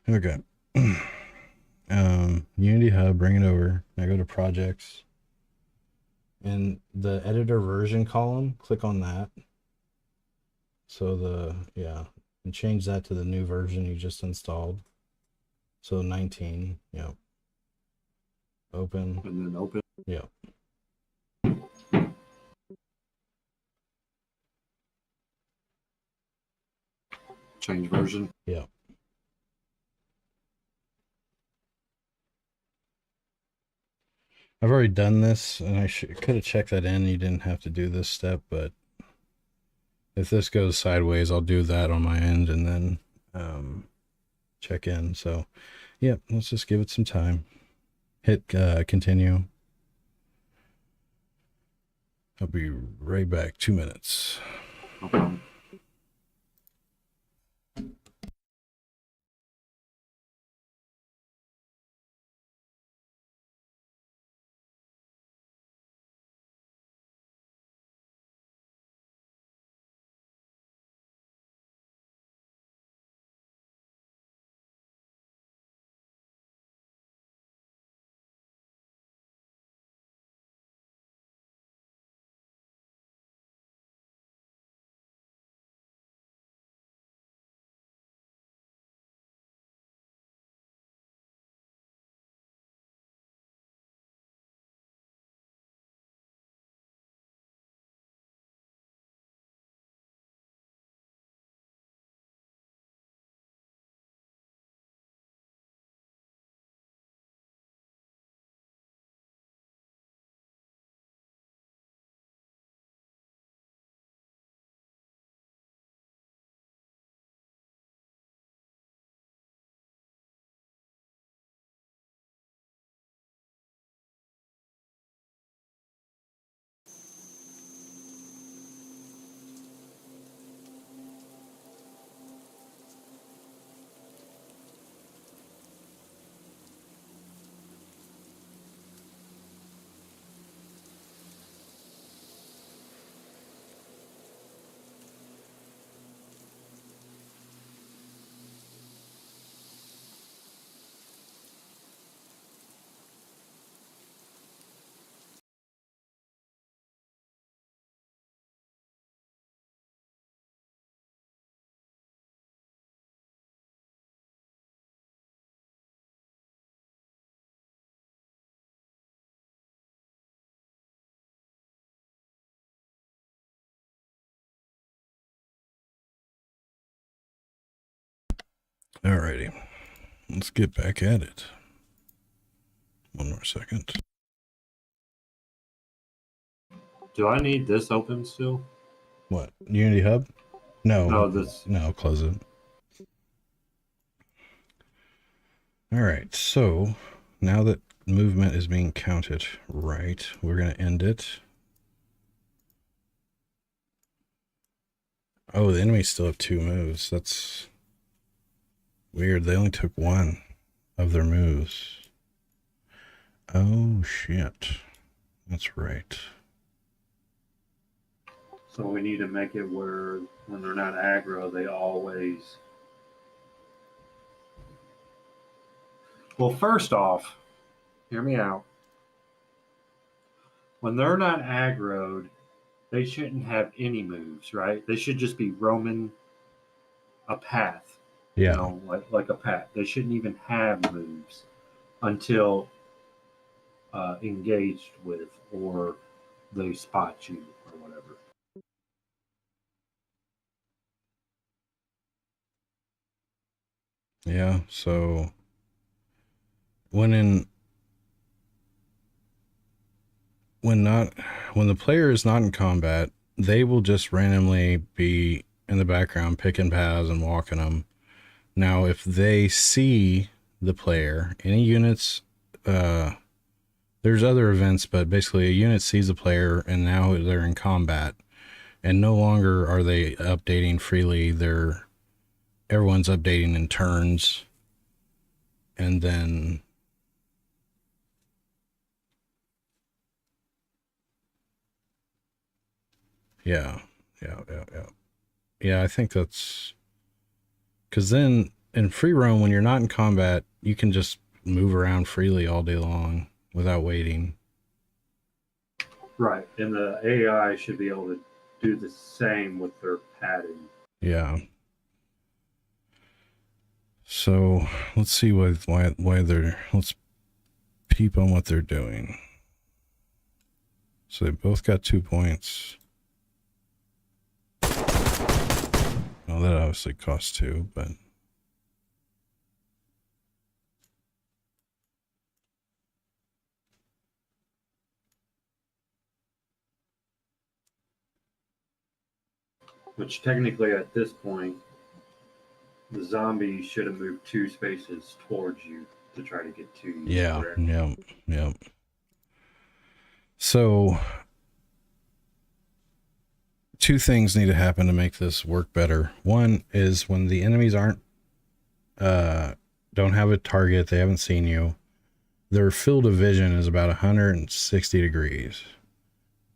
Okay. Unity Hub, bring it over. Now go to projects. And the editor version column, click on that. So and change that to the new version you just installed. So 19, yep. Open, And then open. yep. Change version. Yep. I've already done this, and I could have checked that in. You didn't have to do this step, but if this goes sideways, I'll do that on my end and then check in. So, yep, let's just give it some time. Hit continue. I'll be right back. 2 minutes. No problem. Alrighty, let's get back at it. One more second. Do I need this open still? What? Unity Hub? No. No, this. No, close it. Alright, so now that movement is being counted right, we're going to end it. Oh, the enemies still have 2 moves. That's weird. They only took 1 of their moves. Oh, shit. That's right. So we need to make it where when they're not aggro, they always. Well, first off, hear me out. When they're not aggroed, they shouldn't have any moves, right? They should just be roaming a path. Yeah. You know, like a path. They shouldn't even have moves until engaged with or they spot you or whatever. Yeah, so when the player is not in combat, they will just randomly be in the background picking paths and walking them. Now, if they see the player, any units, there's other events, but basically a unit sees the player and now they're in combat, and no longer are they updating freely. Everyone's updating in turns, and then yeah. I think that's because then in free roam, when you're not in combat, you can just move around freely all day long without waiting. Right. And the AI should be able to do the same with their padding. Yeah. So let's see why they're, let's peep on what they're doing. So they both got 2 points. Well, that obviously costs 2, but Which technically at this point, the zombie should have moved 2 spaces towards you to try to get to you. yeah, Correct? yeah. So 2 things need to happen to make this work better. One is when the enemies don't have a target, they haven't seen you, their field of vision is about 160 degrees.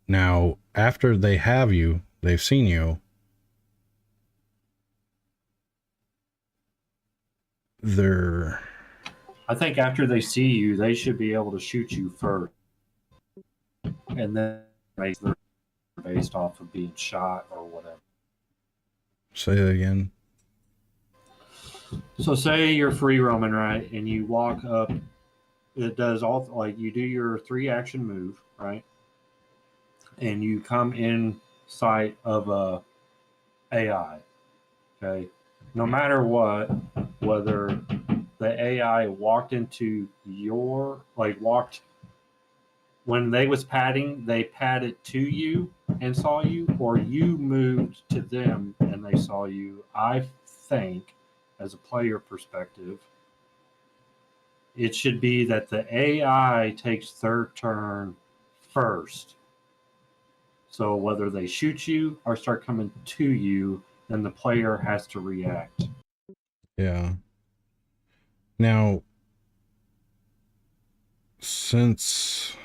Now, after they have you, they've seen you, I think after they see you, they should be able to shoot you first. And then make their based off of being shot or whatever. Say that again. So say you're free roaming, right? And you walk up, it does all, like you do your 3 action move, right? And you come in sight of a AI. Okay. No matter what, whether the AI walked into your, like walked, when they was padding, they padded to you and saw you, or you moved to them and they saw you. I think, as a player perspective, it should be that the AI takes their turn first. So whether they shoot you or start coming to you, then the player has to react. Yeah. Now, since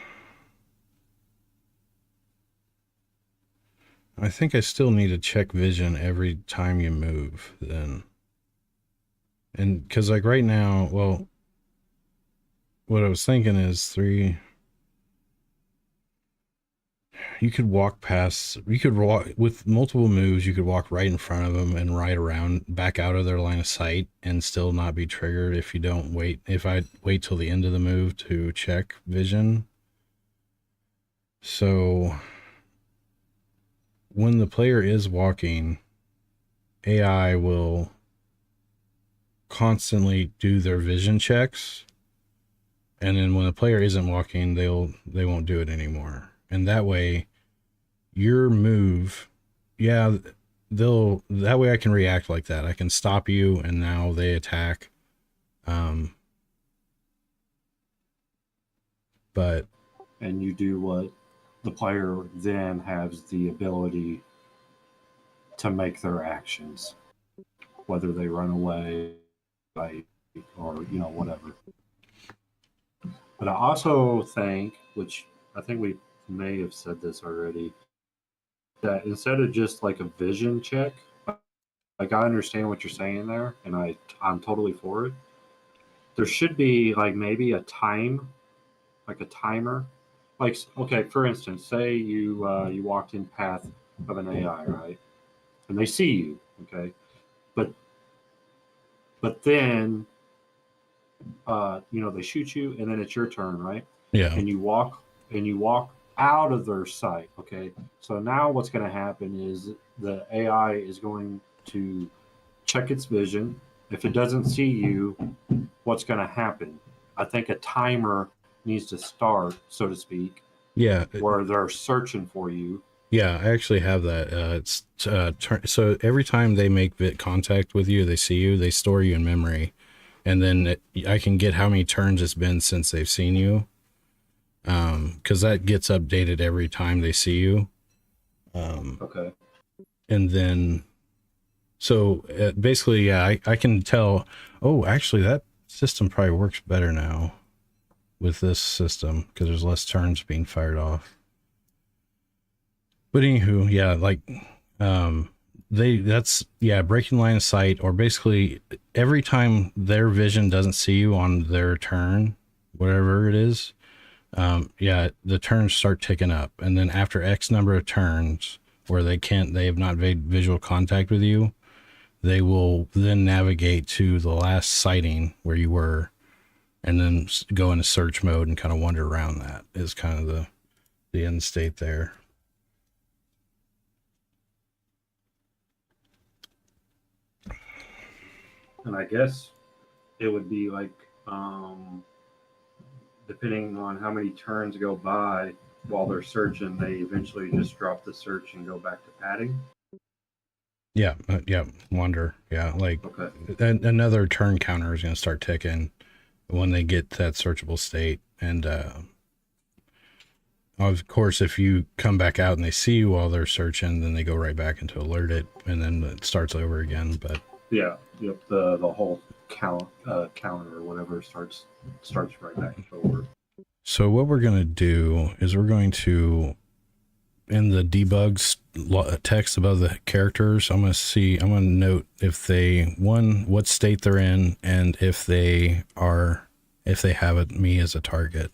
I think I still need to check vision every time you move, then. And because, like, right now, well, what I was thinking is 3. You could walk with multiple moves. You could walk right in front of them and right around, back out of their line of sight, and still not be triggered if you don't wait. If I wait till the end of the move to check vision. So when the player is walking, AI will constantly do their vision checks, and then when the player isn't walking, they won't do it anymore. And that way, your move, yeah, that way I can react like that. I can stop you, and now they attack. But and you do what the player then has the ability to make their actions, whether they run away, fight, or whatever. But I also think, which I think we may have said this already, that instead of just like a vision check, like I understand what you're saying there, and I'm totally for it. There should be like maybe a timer. Like, okay, for instance, say you walked in path of an AI, right, and they see you, okay, but then they shoot you, and then it's your turn, right? yeah, And you walk out of their sight. Okay, so now what's going to happen is the AI is going to check its vision. If it doesn't see you, what's going to happen? I think a timer needs to start, so to speak, yeah, where they're searching for you. yeah. I actually have that. So every time they make contact with you, they see you, they store you in memory, and then I can get how many turns it's been since they've seen you. Because that gets updated every time they see you. Okay. And then, so basically, yeah, I can tell. Oh, actually, that system probably works better now with this system because there's less turns being fired off. But anywho, yeah, like breaking line of sight, or basically every time their vision doesn't see you on their turn, whatever it is, the turns start ticking up, and then after X number of turns where they have not made visual contact with you, they will then navigate to the last sighting where you were, and then go into search mode and kind of wander around. That is kind of the end state there. And I guess it would be like, depending on how many turns go by while they're searching, they eventually just drop the search and go back to padding. Yeah, wander. Yeah, like Okay. another turn counter is going to start ticking when they get that searchable state. And of course, if you come back out and they see you while they're searching, then they go right back into alert it, and then it starts over again. But Yeah, yep. The whole counter or whatever starts right back over. so what we're going to do is we're going to, in the debugs text above the characters, I'm going to note if they, what state they're in, and if they have me as a target.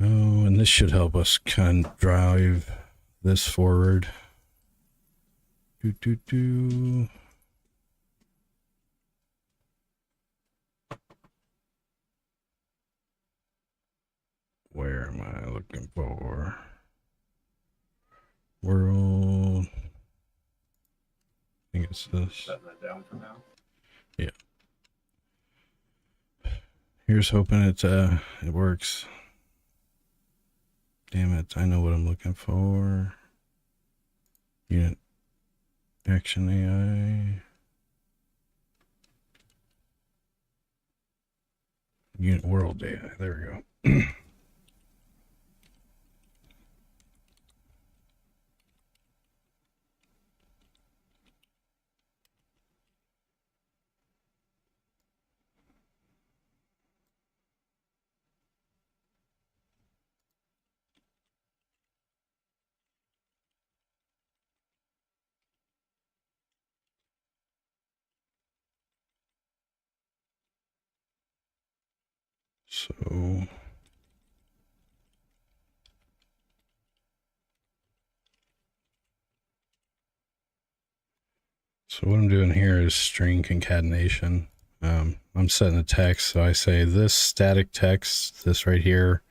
Oh, and this should help us kind of drive this forward. Where am I looking for? World. I think it's this. Shutting that down for now. Yeah. Here's hoping it works. Damn it, I know what I'm looking for. Unit action AI. Unit world AI. There we go. So what I'm doing here is string concatenation. I'm setting a text, so I say this static text, this right here,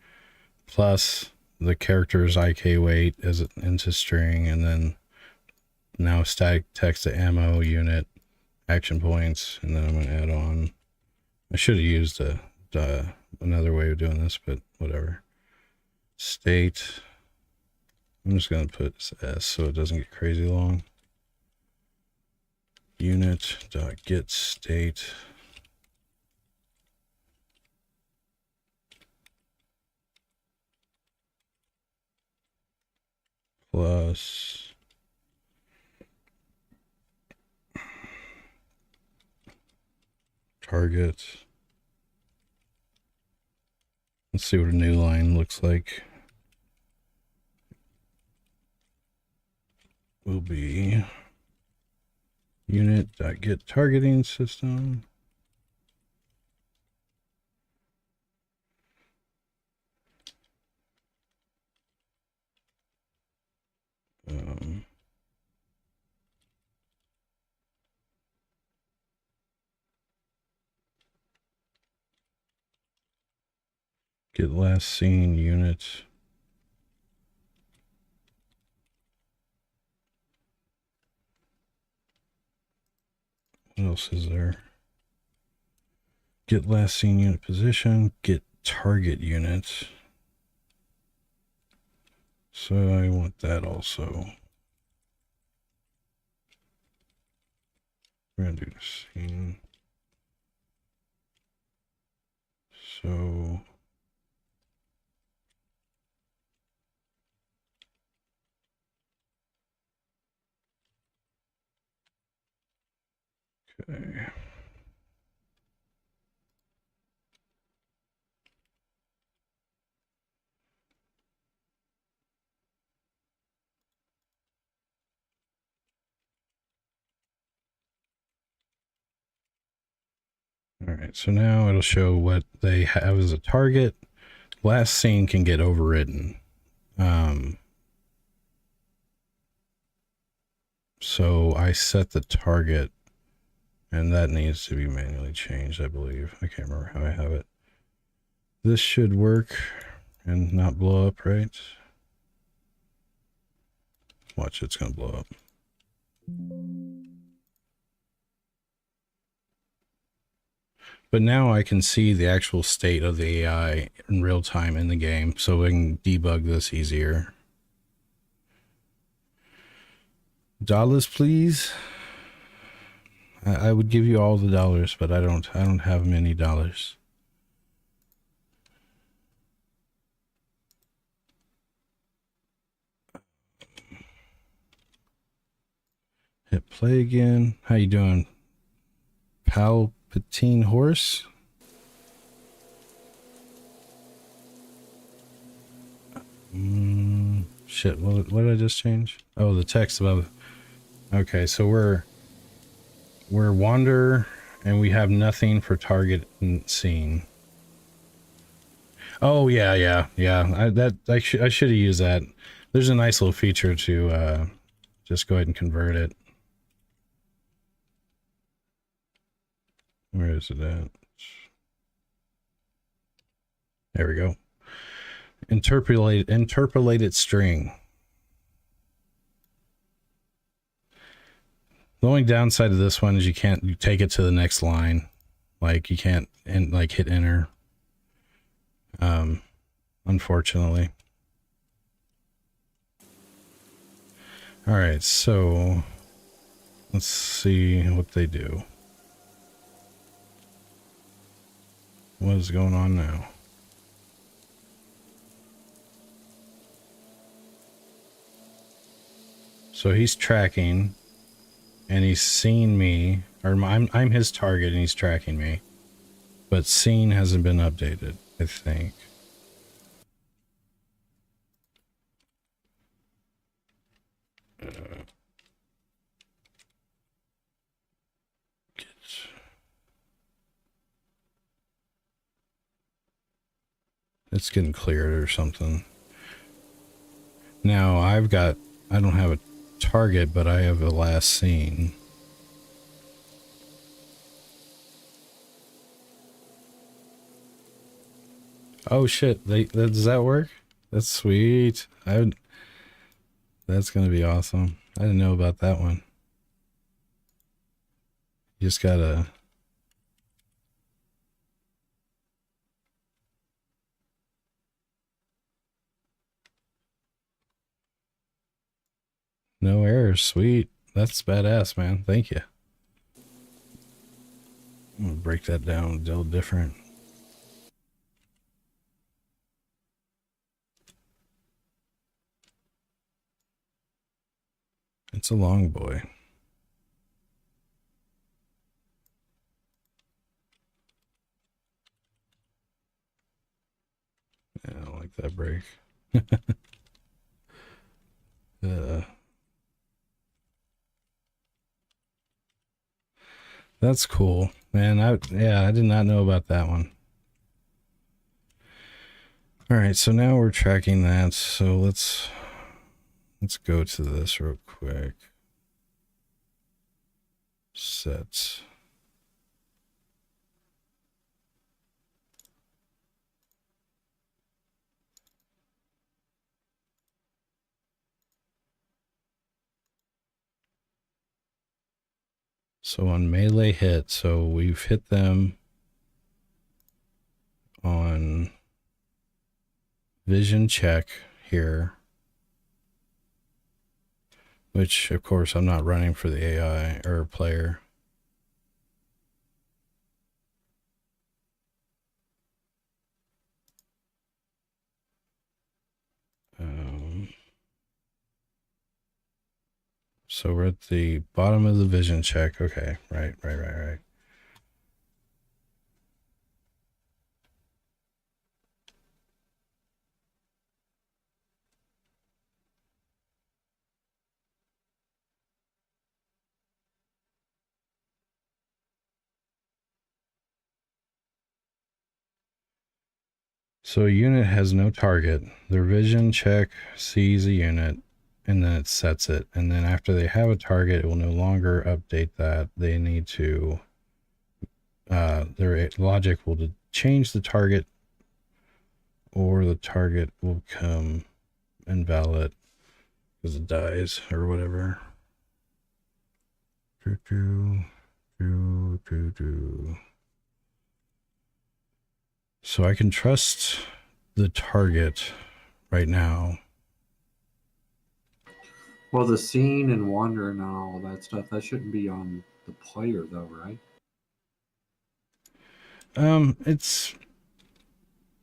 plus the character's IK weight as into string, and then now static text to ammo unit action points, and then I'm going to add on. I should have used another way of doing this, but whatever. State. I'm just going to put S so it doesn't get crazy long. Unit.get state. Plus target. Let's see what a new line looks like. Will be unit.get targeting system. Get last seen unit. What else is there? Get last seen unit position. Get target unit. So I want that also. We're gonna do scene. So okay. All right, so now it'll show what they have as a target. Last scene can get overridden. So I set the target, and that needs to be manually changed, I believe. I can't remember how I have it. This should work and not blow up, right? Watch, it's gonna blow up. But now I can see the actual state of the AI in real time in the game, so we can debug this easier. Dollars, please. I would give you all the dollars, but I don't have many dollars. Hit play again. How you doing? Palpatine horse? Shit, what did I just change? Oh, the text above. Okay, so we're wander and we have nothing for target and scene. Oh yeah. I should have used that. There's a nice little feature to just go ahead and convert it. Where is it at? There we go. Interpolated string. The only downside of this one is you take it to the next line. Like you can't hit enter. Unfortunately. All right, so let's see what they do. What is going on now? So he's tracking, and he's seen me, or I'm his target, and he's tracking me. But scene hasn't been updated, I think. It's getting cleared or something. Now I don't have a target, but I have a last scene. Oh shit, does that work? That's sweet. That's gonna be awesome. I didn't know about that one. You just gotta... No errors, sweet. That's badass, man. Thank you. I'm gonna break that down a little different. It's a long boy. Yeah, I don't like that break. That's cool, man. I did not know about that one. All right, so now we're tracking that. So let's go to this real quick. Set. So on melee hit, so we've hit them on vision check here, which of course I'm not running for the AI or player. So we're at the bottom of the vision check. Okay, right. So a unit has no target. Their vision check sees a unit and then it sets it. And then after they have a target, it will no longer update that. They need to, their logic will change the target or the target will become invalid because it dies or whatever. So I can trust the target right now. Well, the scene and wonder and all that stuff, that shouldn't be on the player, though, right? It's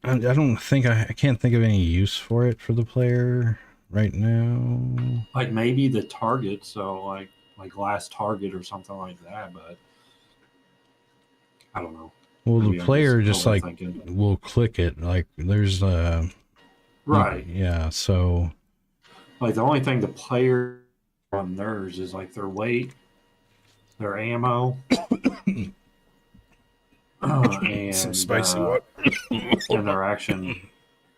I don't think I can't think of any use for it for the player right now. Like maybe the target, so like last target or something like that. But I don't know. Well, the Maybe I'm just player just like overthinking. will click it. Like there's Right. yeah. So Like the only thing the player on theirs is like their weight, their ammo, some and spicy water. and their action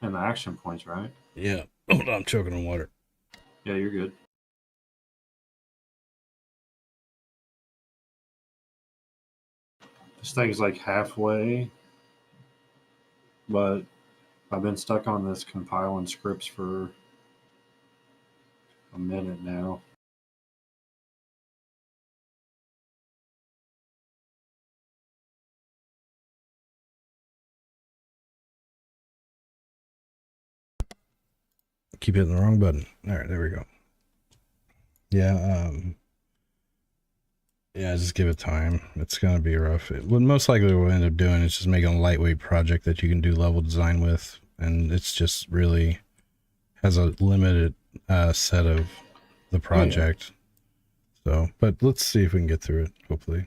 and the action points, right? Yeah. Hold on, I'm choking on water. Yeah, you're good. This thing's like halfway, but I've been stuck on this compiling scripts for a minute now. Keep hitting the wrong button. All right, there we go. Yeah. Yeah, just give it time. It's gonna be rough. What most likely we'll end up doing is just making a lightweight project that you can do level design with, and it's just really has a limited set of the project. So, but let's see if we can get through it. Hopefully.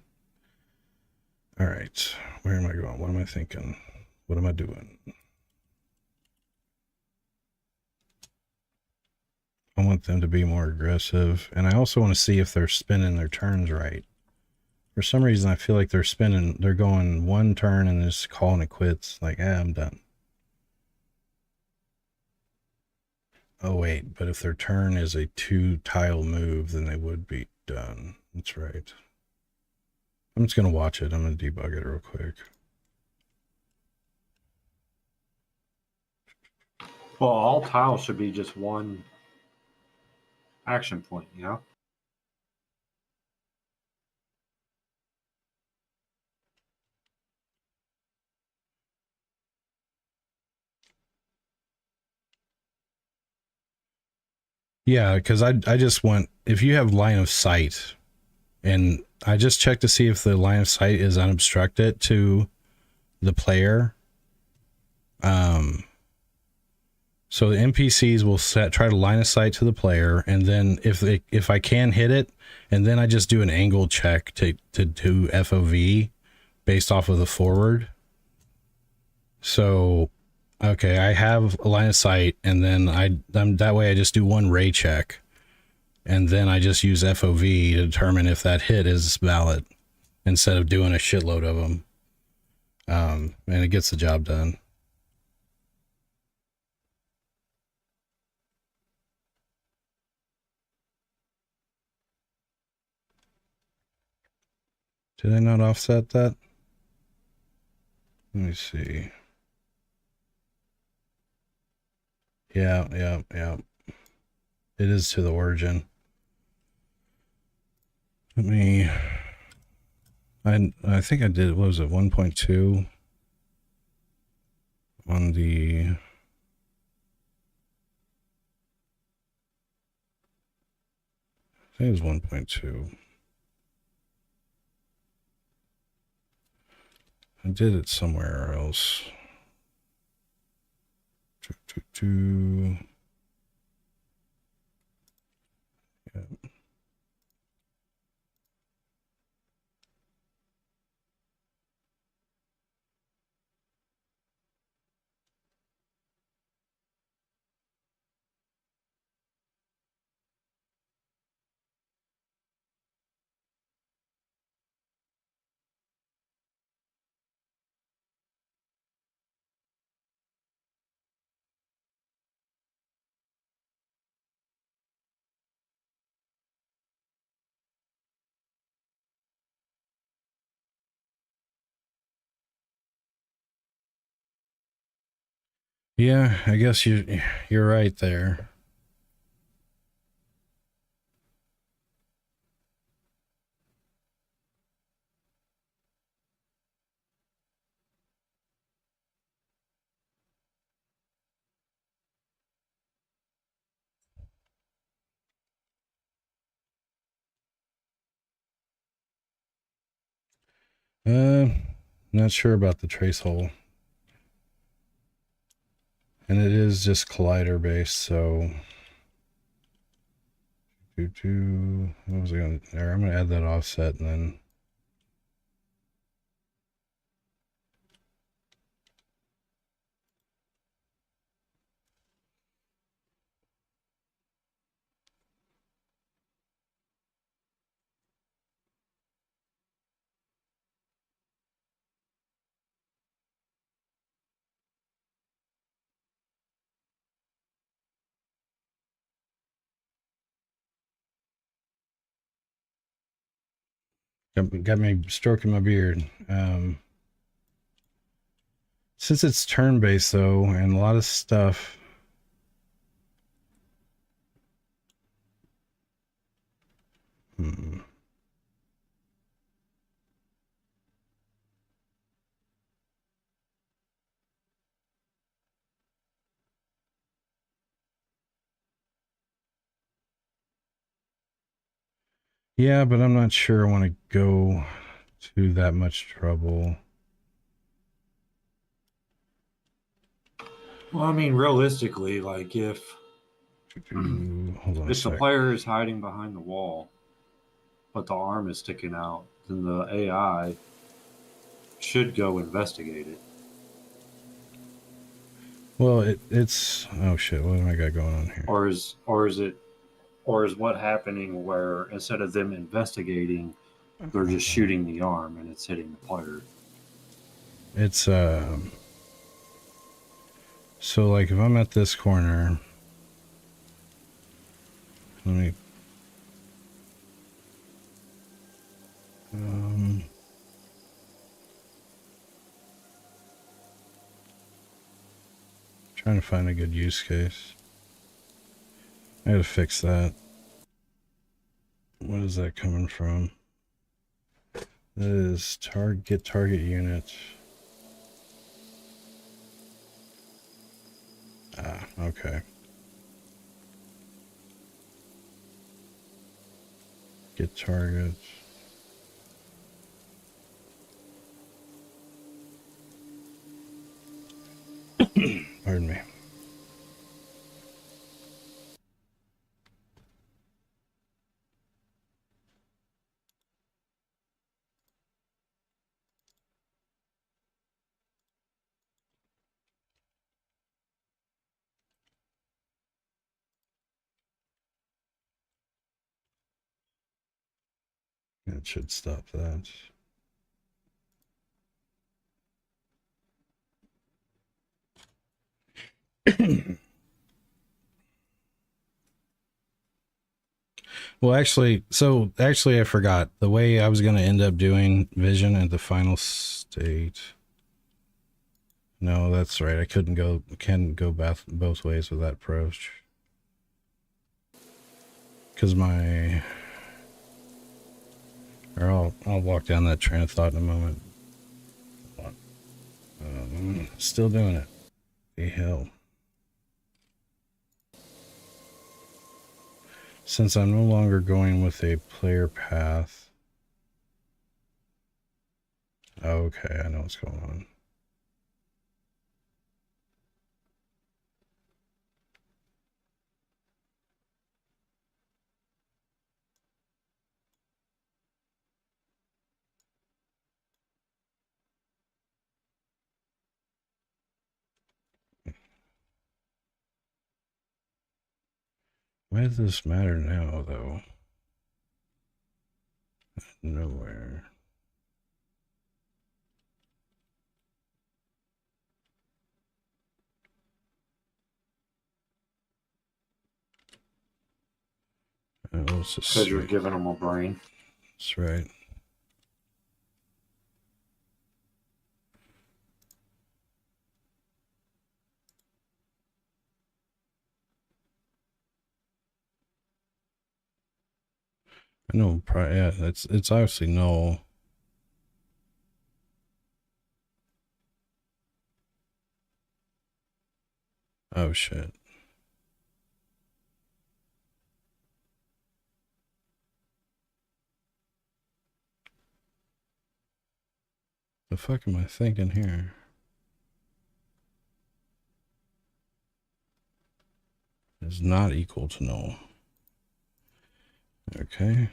All right, where am I going? What am I thinking? What am I doing? I want them to be more aggressive, and I also want to see if they're spinning their turns right. For some reason, I feel like they're going one turn and just calling it quits. Like, I'm done. Oh, wait, but if their turn is a 2-tile move, then they would be done. That's right. I'm just going to watch it. I'm going to debug it real quick. Well, all tiles should be just one action point, you know? Yeah, because I just want, if you have line of sight, and I just check to see if the line of sight is unobstructed to the player. So the NPCs will try to line of sight to the player, and then if I can hit it, and then I just do an angle check to do FOV based off of the forward. So, okay, I have a line of sight, and then I'm that way I just do one ray check, and then I just use FOV to determine if that hit is valid instead of doing a shitload of them. And it gets the job done. Did I not offset that? Let me see. Yeah. It is to the origin. Let me. I think I did. What was it? 1.2 on the. I think it was 1.2. I did it somewhere else. Yeah. Yeah, I guess you're right there. Uh, not sure about the trace hole. And it is just collider based, so what was I gonna there? I'm gonna add that offset and then got me stroking my beard. Since it's turn based though, and a lot of stuff. Hmm. Yeah, but I'm not sure I want to go to that much trouble. Well, I mean, realistically, like Hold on a if the sec. player is hiding behind the wall, but the arm is sticking out, then the AI should go investigate it. Well, it's oh shit. What do I got going on here? Or is what happening where instead of them investigating, they're just shooting the arm and it's hitting the player? It's so like if I'm at this corner, let me um trying to find a good use case. I gotta fix that. What is that coming from? That is target unit. Ah, okay. Get target. Pardon me. That should stop that. Well, actually, I forgot the way I was going to end up doing vision at the final state. No, that's right. I can't go both ways with that approach. Because I'll walk down that train of thought in a moment. Still doing it. The hell. Since I'm no longer going with a player path. Okay, I know what's going on. Why does this matter now, though? Nowhere. Let's just Because you're giving them a brain. That's right. I know, yeah, it's obviously no. Oh shit. The fuck am I thinking here? Is not equal to no. Okay.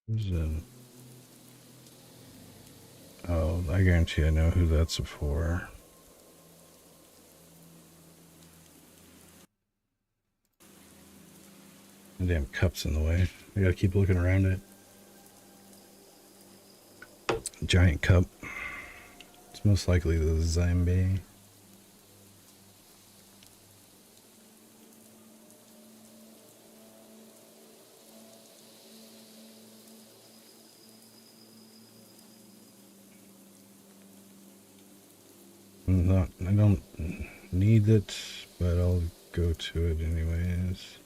Who's in? Oh, I guarantee I know who that's for. The damn cup's in the way. I gotta keep looking around it. Giant cup. It's most likely the Zambi. I don't need it, but I'll go to it anyways.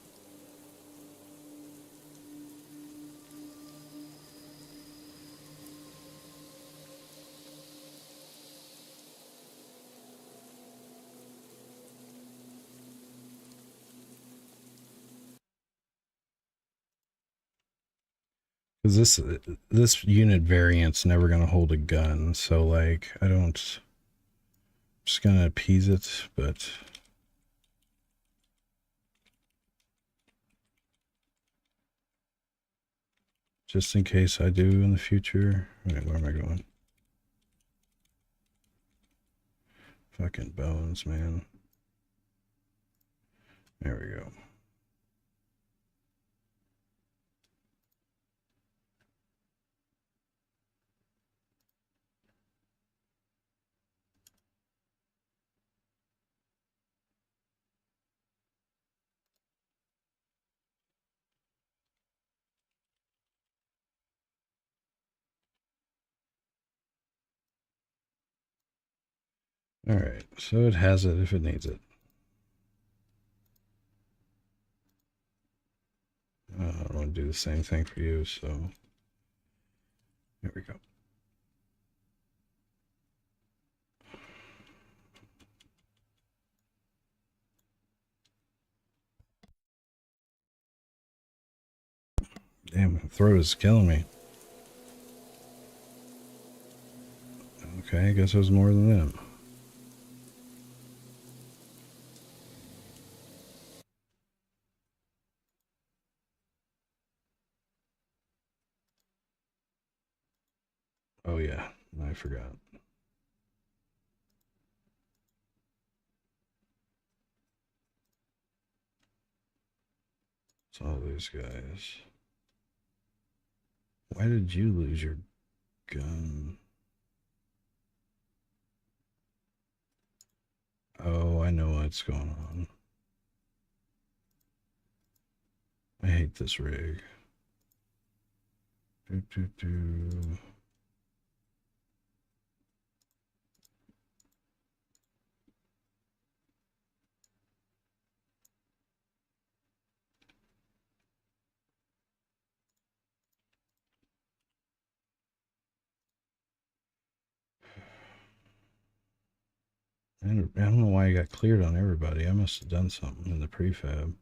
Because this unit variant's never gonna hold a gun, so like I don't. Just gonna appease it, but just in case I do in the future. Wait, where am I going? Fucking bones, man. There we go. Alright, so it has it if it needs it. I don't want to do the same thing for you, so here we go. Damn, my throat is killing me. Okay, I guess it was more than them. Oh yeah, I forgot. It's all these guys. Why did you lose your gun? Oh, I know what's going on. I hate this rig. Do, do, do. I don't know why I got cleared on everybody. I must have done something in the prefab.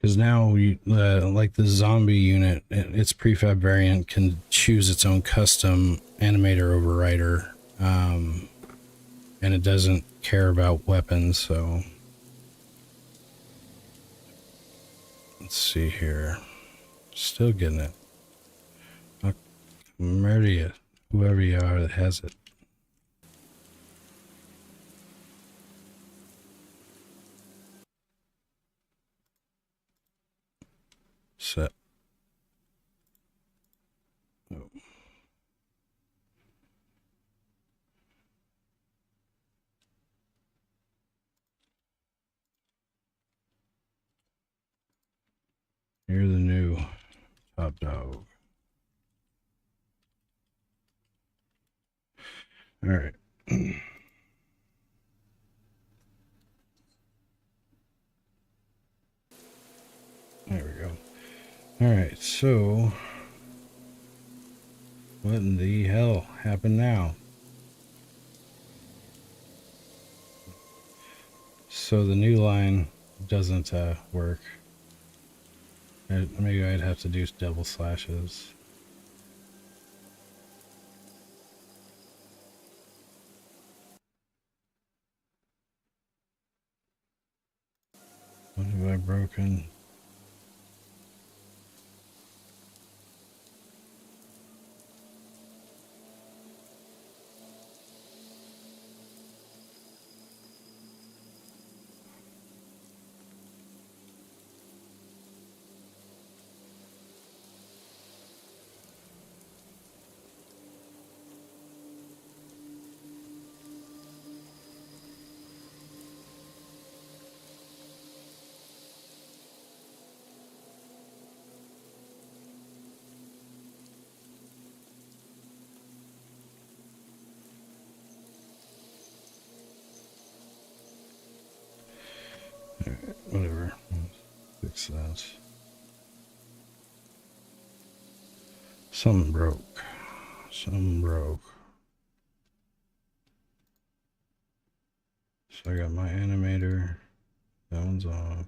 Because now you like the zombie unit, its prefab variant can choose its own custom animator overrider, and it doesn't care about weapons. So let's see here. Still getting it. I'm ready to whoever you are that has it. Set. Oh. You're the new top dog. All right. There we go. All right, so what in the hell happened now? So the new line doesn't work. Maybe I'd have to do double slashes. What have I broken? Whatever. Fix that. Something broke. Something broke. So I got my animator. That one's off.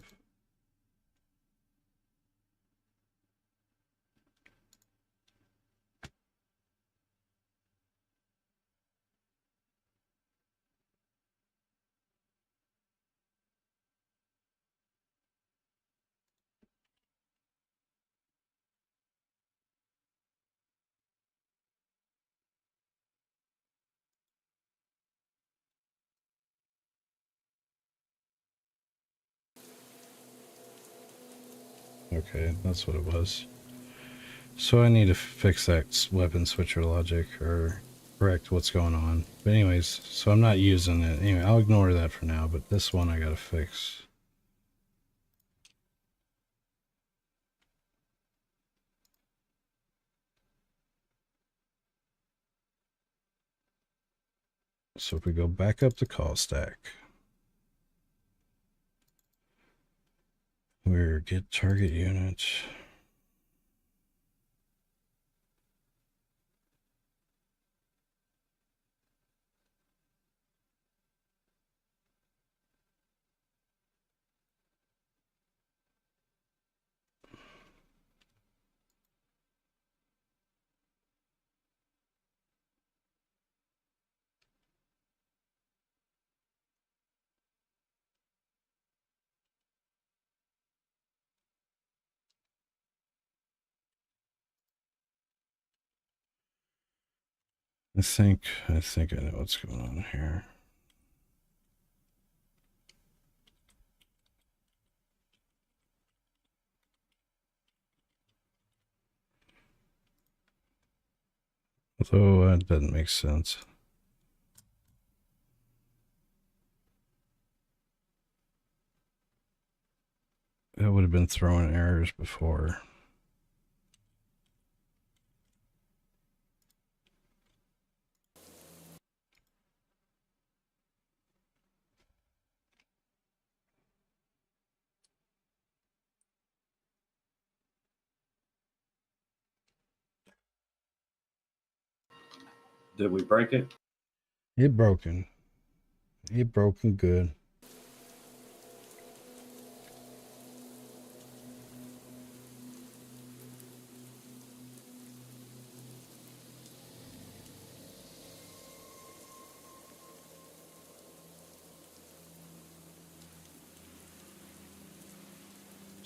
Okay, that's what it was. So I need to fix that weapon switcher logic or correct what's going on. But anyways, so I'm not using it. Anyway, I'll ignore that for now, but this one I gotta fix. So if we go back up to call stack, we're get target unit. I think I know what's going on here. Although that doesn't make sense. That would have been throwing errors before. Did we break it? It broken. It broken good.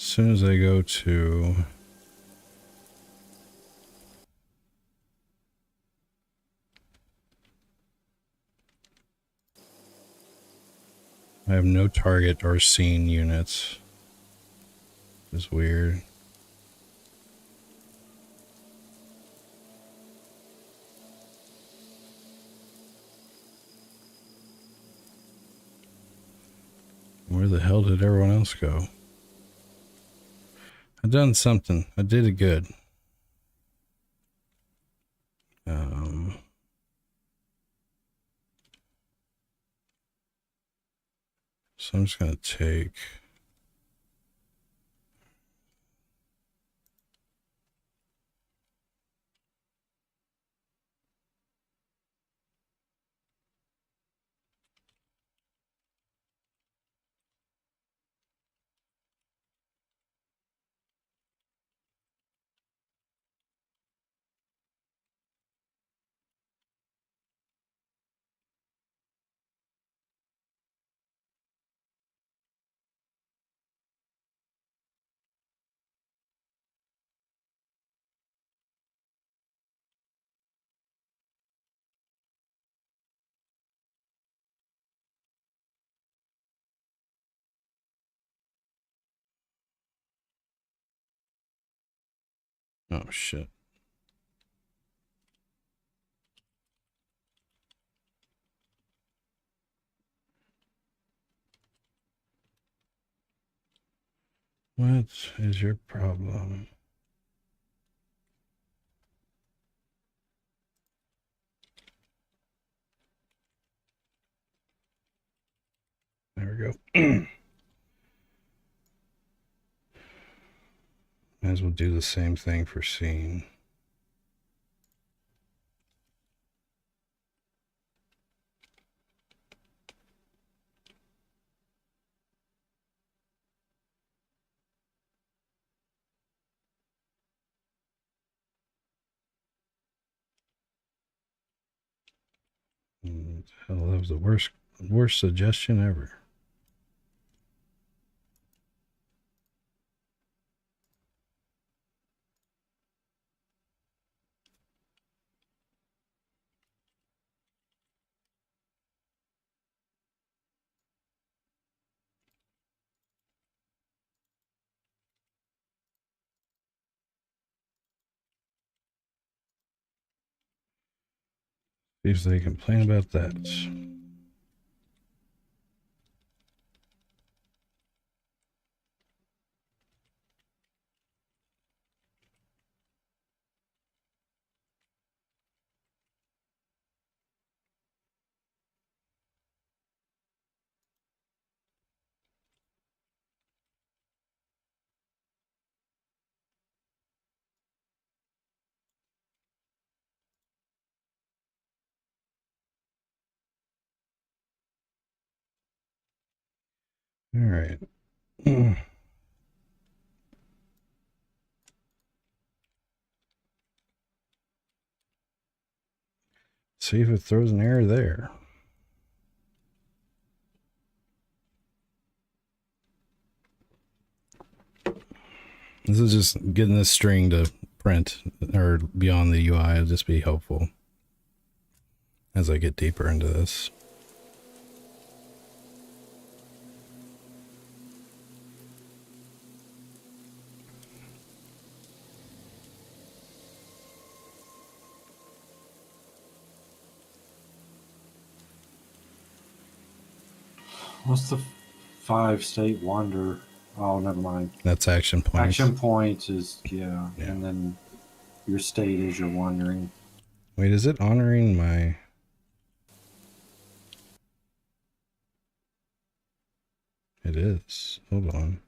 As soon as I go to I have no target or scene units. It's weird. Where the hell did everyone else go? I done something. I did it good. So I'm just gonna take. Oh shit. What is your problem? There we go. Might as well do the same thing for scene. Hell, that was the worst suggestion ever. See if they complain about that. All right. See if it throws an error there. This is just getting this string to print or beyond the UI. It'll just be helpful as I get deeper into this. What's the 5-state wonder? Oh, never mind. That's action points. Action points is, yeah. And then your state is your wandering. Wait, is it honoring my... It is. Hold on.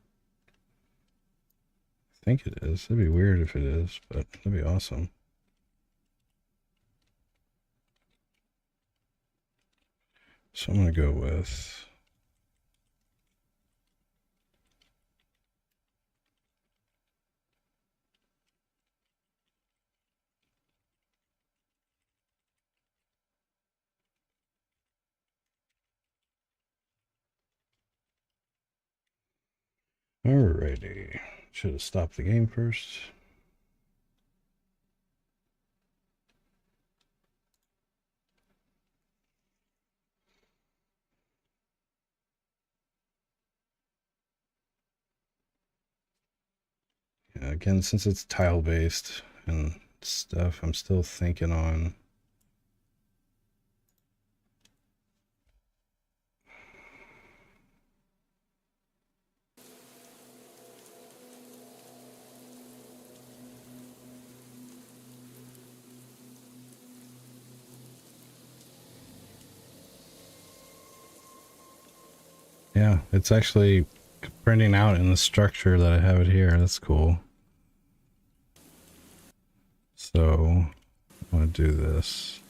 I think it is. It'd be weird if it is, but that'd be awesome. So I'm going to go with... Alrighty. Should have stopped the game first. Yeah, again, since it's tile based and stuff, I'm still thinking on yeah, it's actually printing out in the structure that I have it here. That's cool. So I'm gonna do this.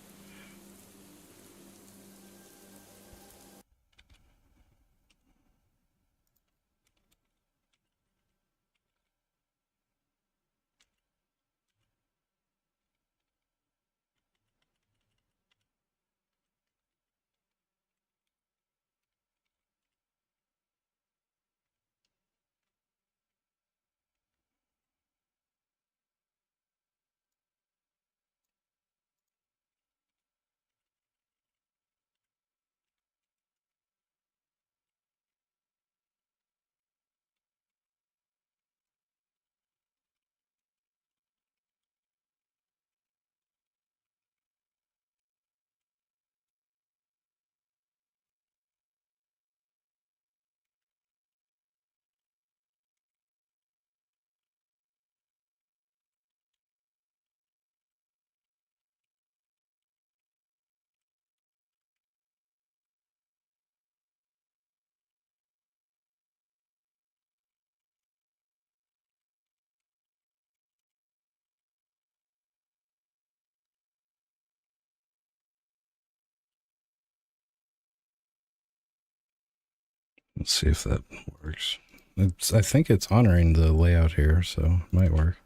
Let's see if that works. I think it's honoring the layout here, so it might work.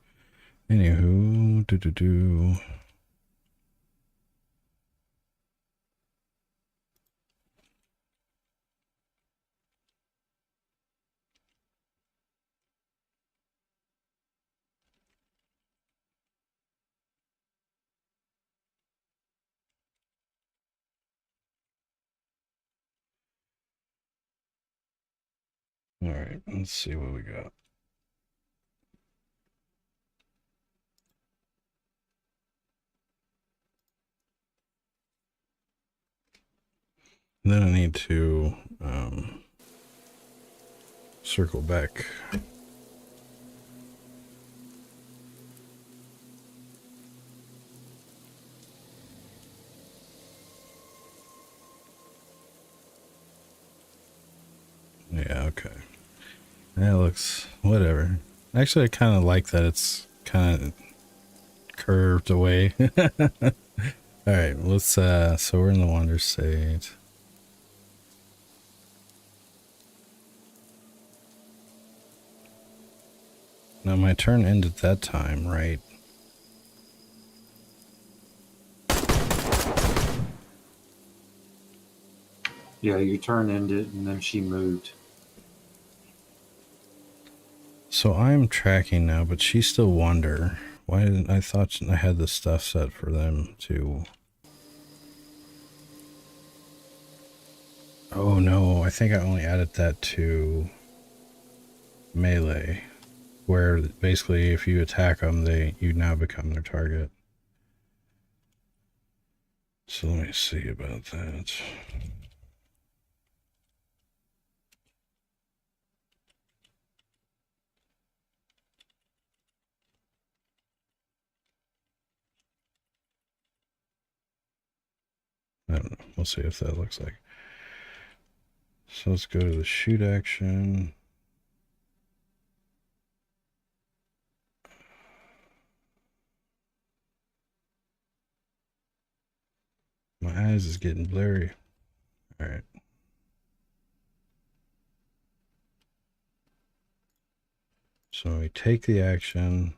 Anywho, do. All right, let's see what we got. And then I need to circle back. Yeah, okay. That looks whatever. Actually, I kind of like that it's kind of curved away. All right, let's so we're in the Wonder State. Now my turn ended that time, right? Yeah, your turn ended and then she moved. So I'm tracking now, but she's still Wonder. Why didn't I thought I had the stuff set for them to? Oh no, I think I only added that to melee, where basically if you attack them, you now become their target. So let me see about that. I don't know. We'll see if that looks like. So let's go to the shoot action. My eyes is getting blurry. All right. So we take the action.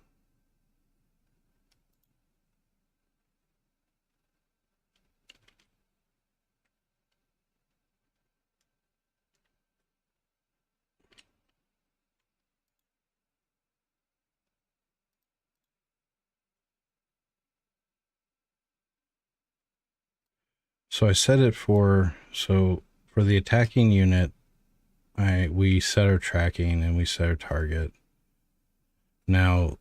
So I set it for the attacking unit, we set our tracking and we set our target. Now,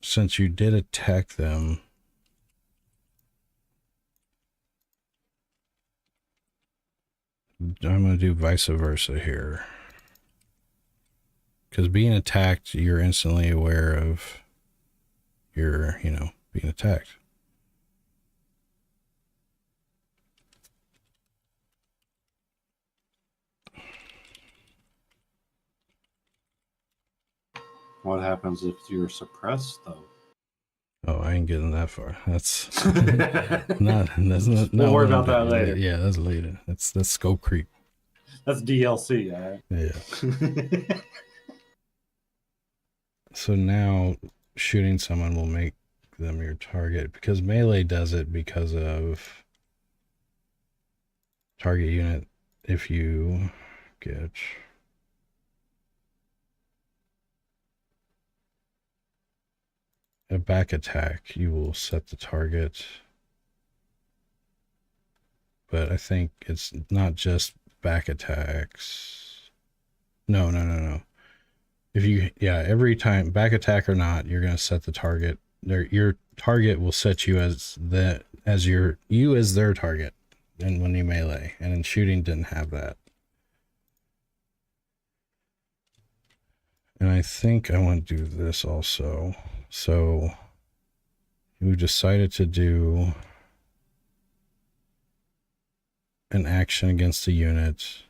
since you did attack them, I'm going to do vice versa here. Because being attacked, you're instantly aware of your, being attacked. What happens if you're suppressed, though? Oh, I ain't getting that far. That's not. That's not. We'll worry what I'm about that doing. later. Yeah, that's later. That's scope creep. That's DLC, all right? Yeah. So now shooting someone will make them your target because melee does it because of target unit. If you get a back attack, you will set the target. But I think it's not just back attacks. No. If you, every time, back attack or not, you're going to set the target. Your target will set you as their target. And when you melee, and in shooting didn't have that. And I think I want to do this also. So we decided to do an action against a unit.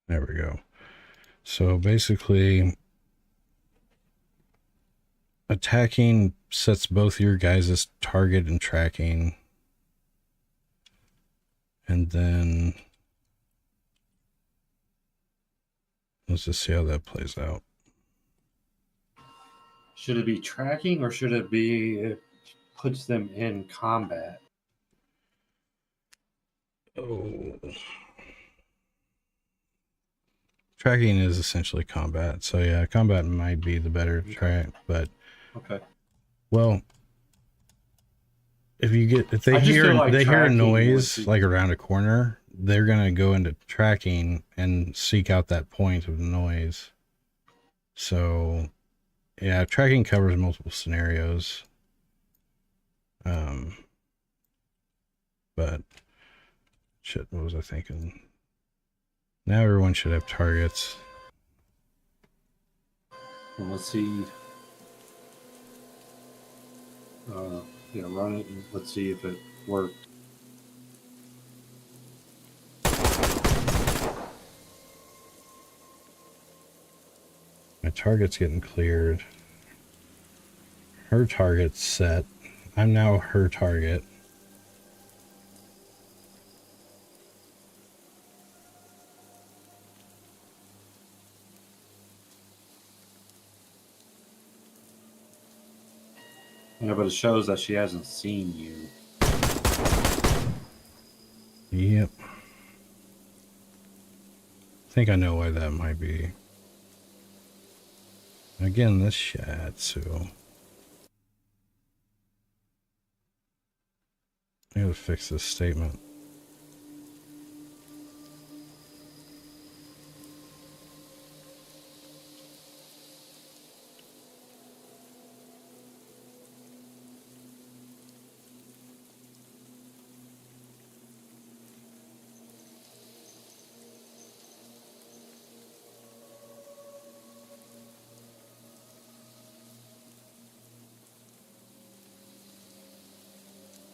There we go. So basically, attacking sets both your guys' target and tracking. And then let's just see how that plays out. Should it be tracking or should it be it puts them in combat? Oh. Tracking is essentially combat. So yeah, combat might be the better track, but okay. Well, if they hear a noise like around a corner, they're gonna go into tracking and seek out that point of the noise. So yeah, tracking covers multiple scenarios. But shit, what was I thinking? Now everyone should have targets. Well, let's see. Run it and let's see if it worked. My target's getting cleared. Her target's set. I'm now her target. Yeah, but it shows that she hasn't seen you. Yep. I think I know why that might be. Again, this Shatsu. I gotta fix this statement.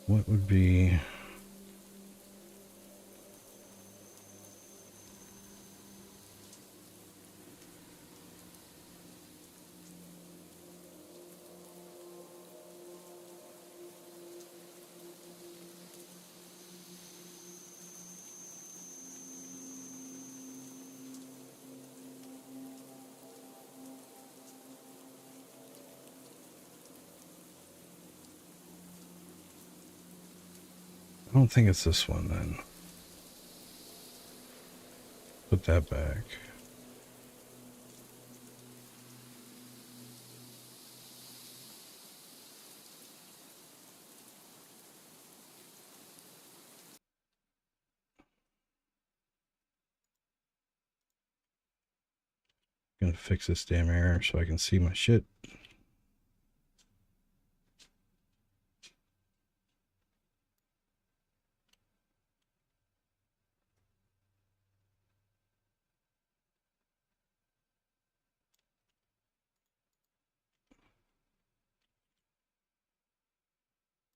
What would be... I don't think it's this one then. put that back. Gonna fix this damn error so I can see my shit.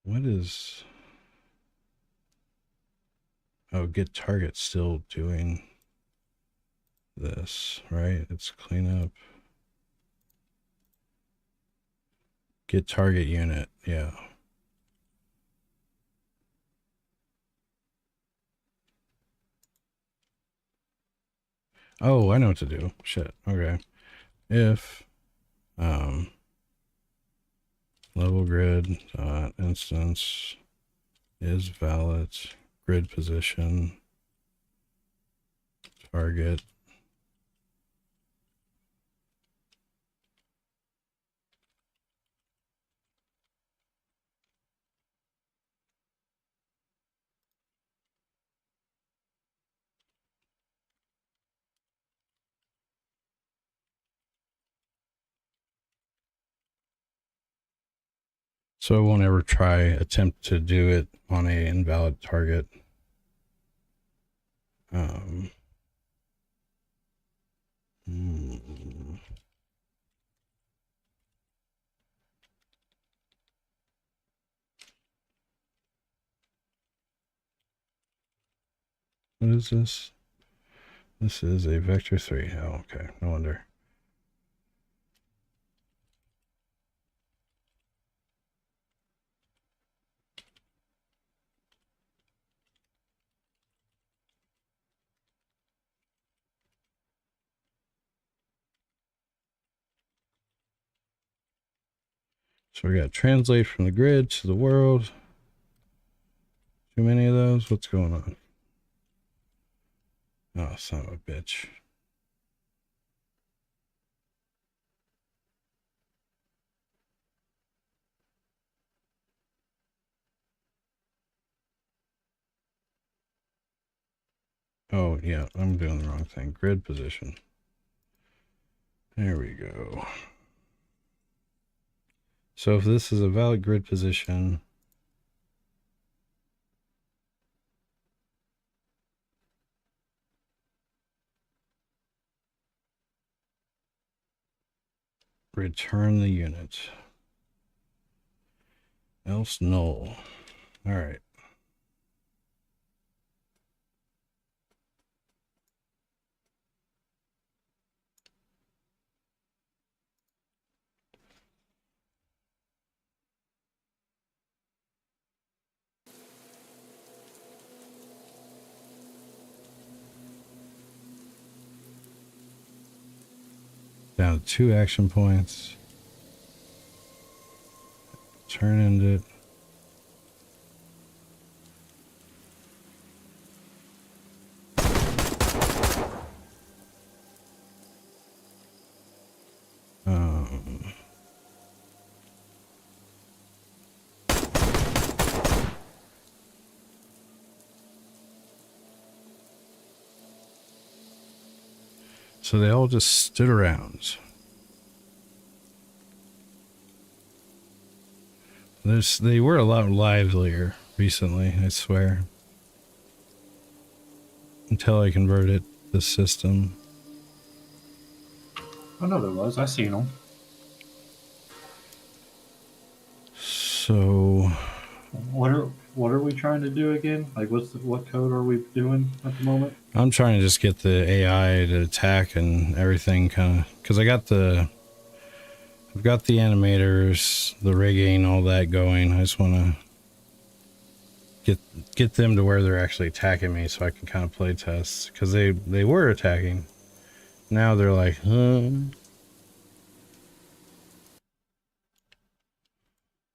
What is... Oh, get target still doing this, right? It's clean up. Get target unit, yeah. Oh, I know what to do. Shit. Okay. If level grid instance is valid grid position target so I won't ever attempt to do it on a invalid target. What is this? This is a vector 3. Oh, okay. No wonder. So we got translate from the grid to the world. Too many of those? What's going on? Oh, son of a bitch. Oh, yeah, I'm doing the wrong thing. Grid position. There we go. So if this is a valid grid position, return the unit. Else null. All right. Down to 2 action points. Turn ended. So they all just stood around. They were a lot livelier recently, I swear. Until I converted the system. I know there was. I seen them. So, what are we trying to do again? Like, what code are we doing at the moment? I'm trying to just get the AI to attack and everything, kind of, because I've got the animators, the rigging, all that going. I just want to get them to where they're actually attacking me, so I can kind of play test. Because they were attacking. Now they're like, huh?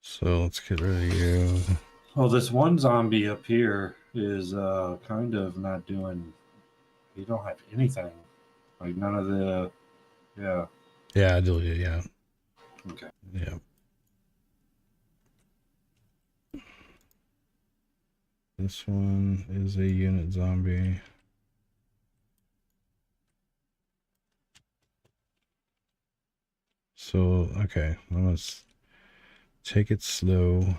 So let's get rid of you. Well, this one zombie up here is kind of not doing You don't have anything. Like none of the. Yeah. Yeah, I deleted. Yeah. Okay. Yeah. This one is a unit zombie. So, okay, let's take it slow.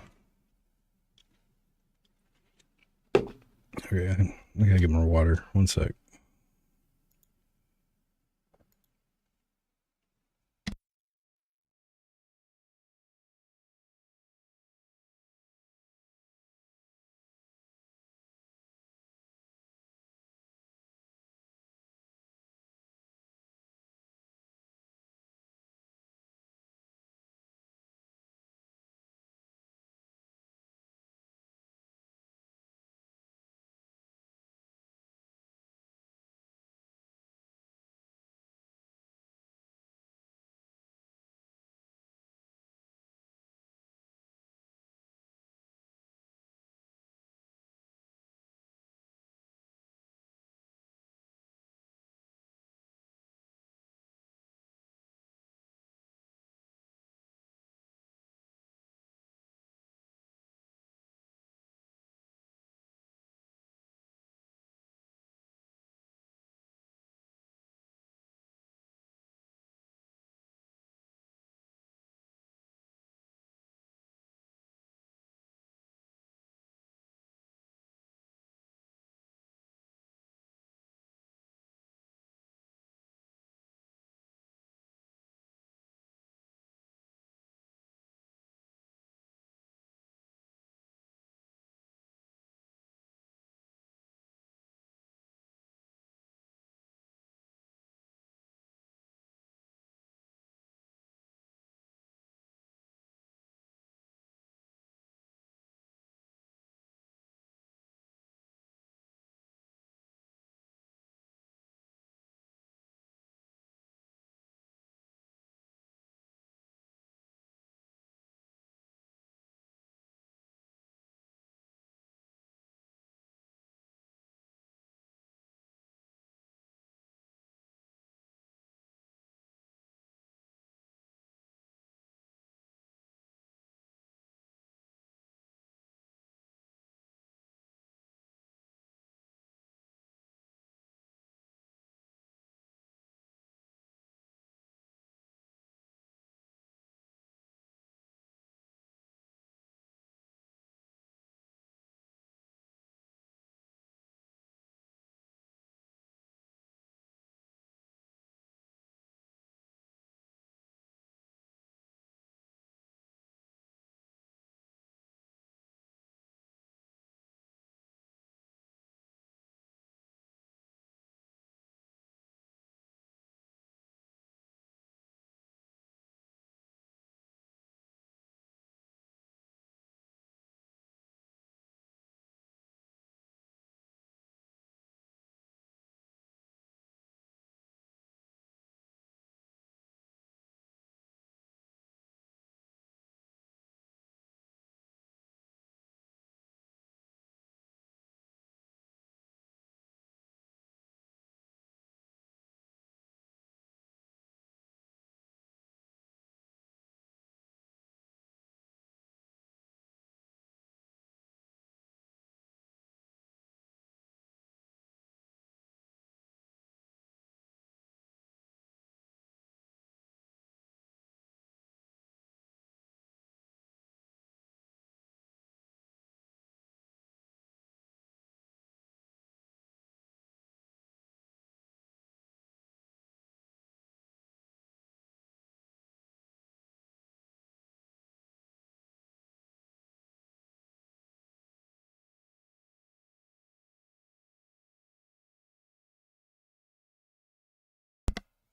Okay, I gotta get more water. One sec.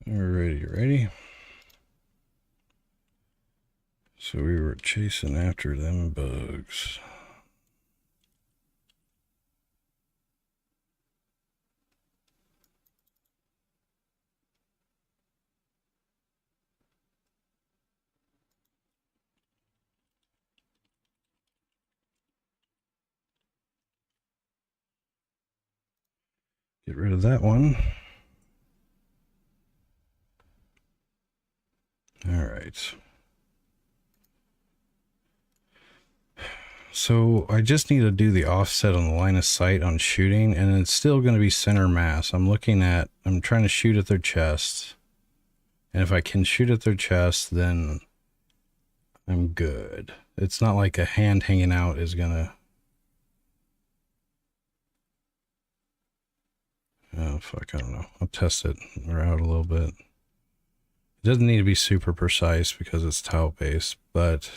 Alrighty, ready? So we were chasing after them bugs. Get rid of that one. All right. So I just need to do the offset on the line of sight on shooting, and it's still going to be center mass. I'm trying to shoot at their chest. And if I can shoot at their chest, then I'm good. It's not like a hand hanging out is going to... Oh, fuck, I don't know. I'll test it out a little bit. It doesn't need to be super precise because it's tile-based, but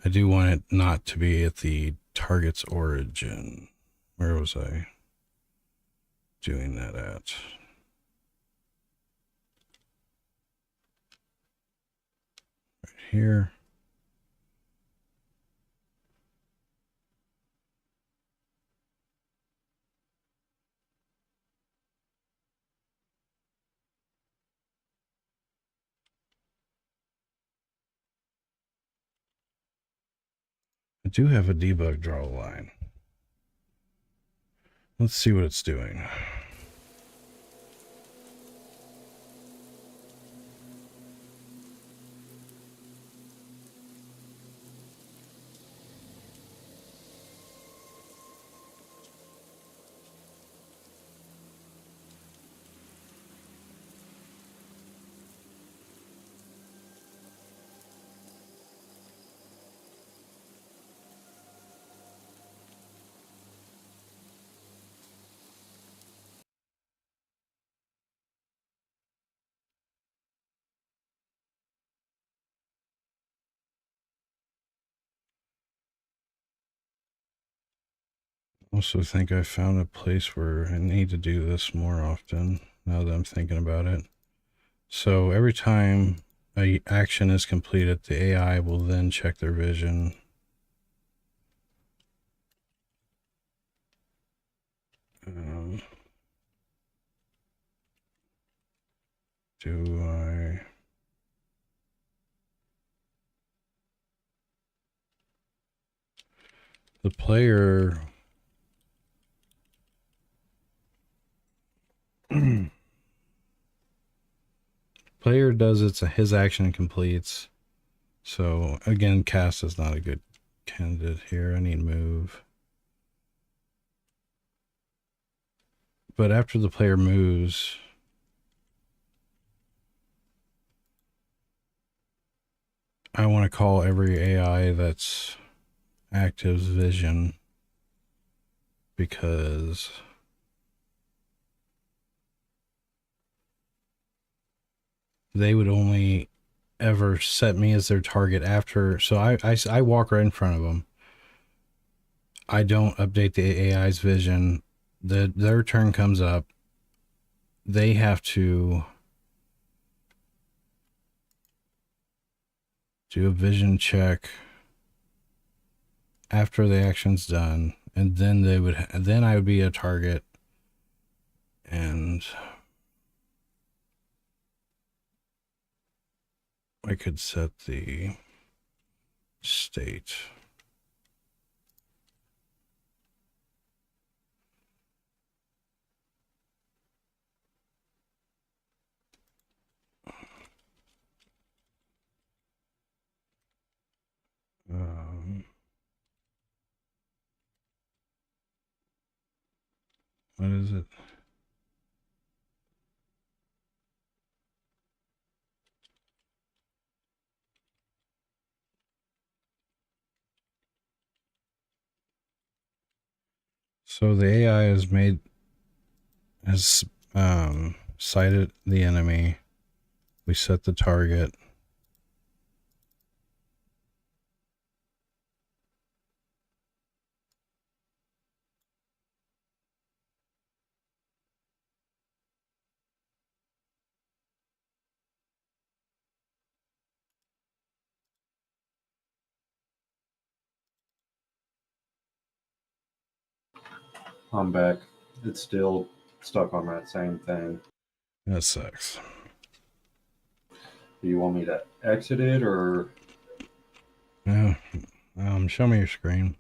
I do want it not to be at the target's origin. Where was I doing that at? Right here. I do have a debug draw line. Let's see what it's doing. Also think I found a place where I need to do this more often now that I'm thinking about it. So every time a action is completed, the AI will then check their vision. Do I... The player... player does his action completes. So again, cast is not a good candidate here. I need move. But after the player moves, I want to call every AI that's active's vision, because they would only ever set me as their target after. So I walk right in front of them. I don't update the AI's vision. Their turn comes up. They have to do a vision check after the action's done, and then I would be a target, and I could set the state. What is it? So the AI has sighted the enemy. We set the target. I'm back. It's still stuck on that same thing. That sucks. Do you want me to exit it or? Yeah. Show me your screen.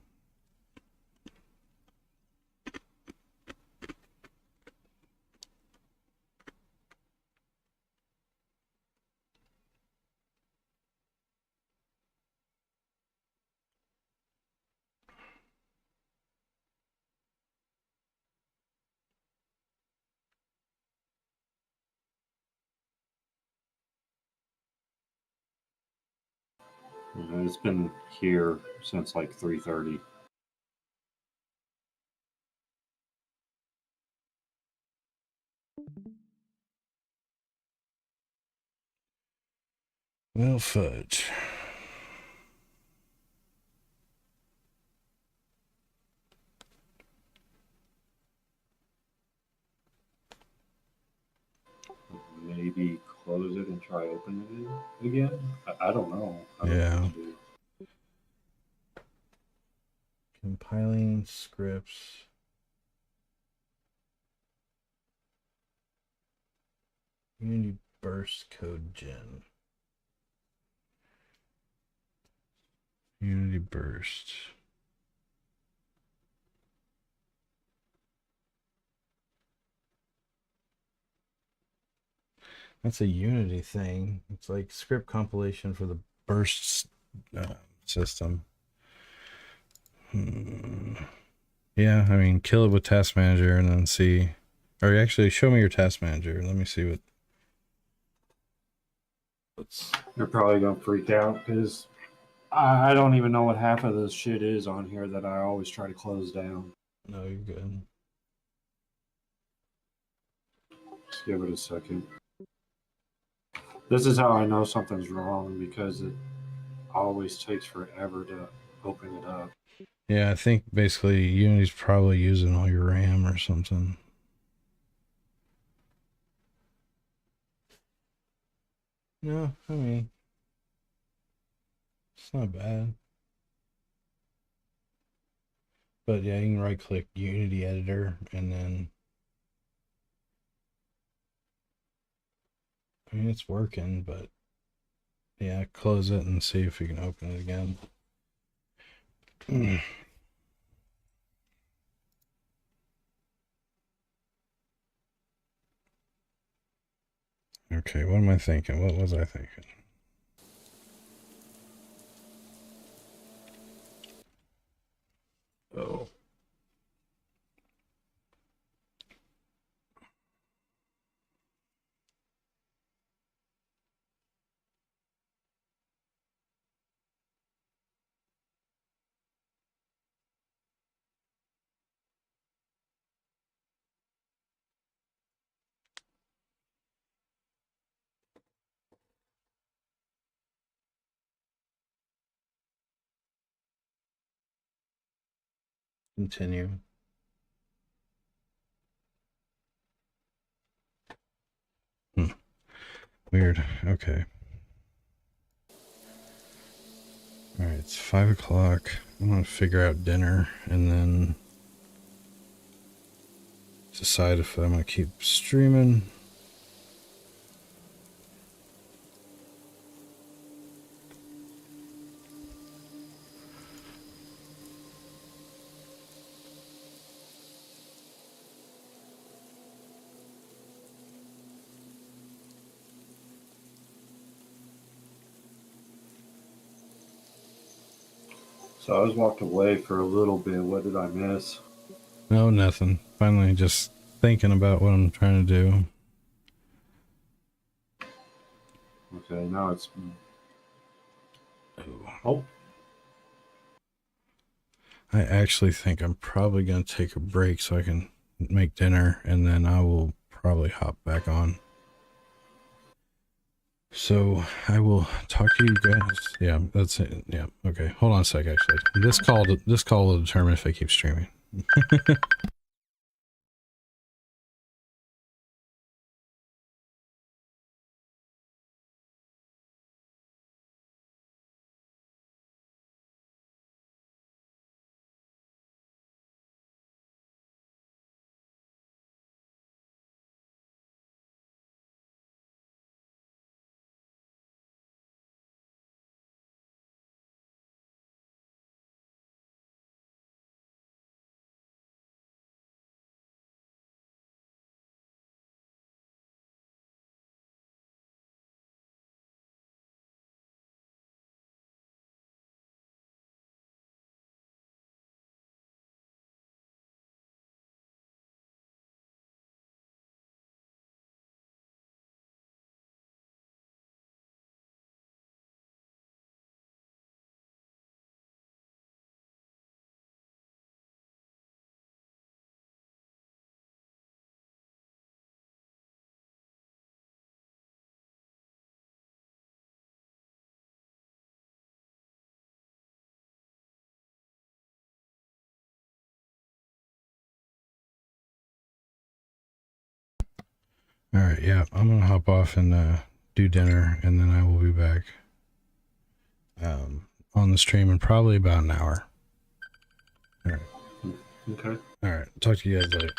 It's been here since like 3:30. Well, fudge. Maybe close it and try opening it again. I don't know. I don't know Yeah. what to do. Compiling scripts. Unity burst code gen. Unity burst. That's a Unity thing. It's like script compilation for the burst system. Yeah, I mean, kill it with Task Manager and then see. Or actually, show me your Task Manager. Let me see what. You're probably gonna freak out because I don't even know what half of this shit is on here that I always try to close down. No, you're good. Just give it a second. This is how I know something's wrong because it always takes forever to open it up. Yeah, I think basically Unity's probably using all your RAM or something. No, I mean, it's not bad. But yeah, you can right click Unity Editor and then. I mean, it's working, but yeah, close it and see if you can open it again. Okay, what am I thinking? What was I thinking? Oh. Continue. Weird. Okay. All right, it's 5 o'clock. I'm gonna figure out dinner and then decide if I'm gonna keep streaming. So I was walked away for a little bit. What did I miss? No, nothing. Finally, just thinking about what I'm trying to do. Okay, now it's. Oh. Oh, I actually think I'm probably gonna take a break so I can make dinner and then I will probably hop back on. So I will talk to you guys. Yeah, that's it. Yeah. Okay. Hold on a sec. Actually, this call will determine if I keep streaming. All right, yeah, I'm gonna hop off and do dinner, and then I will be back on the stream in probably about an hour. All right. Okay. All right. Talk to you guys later.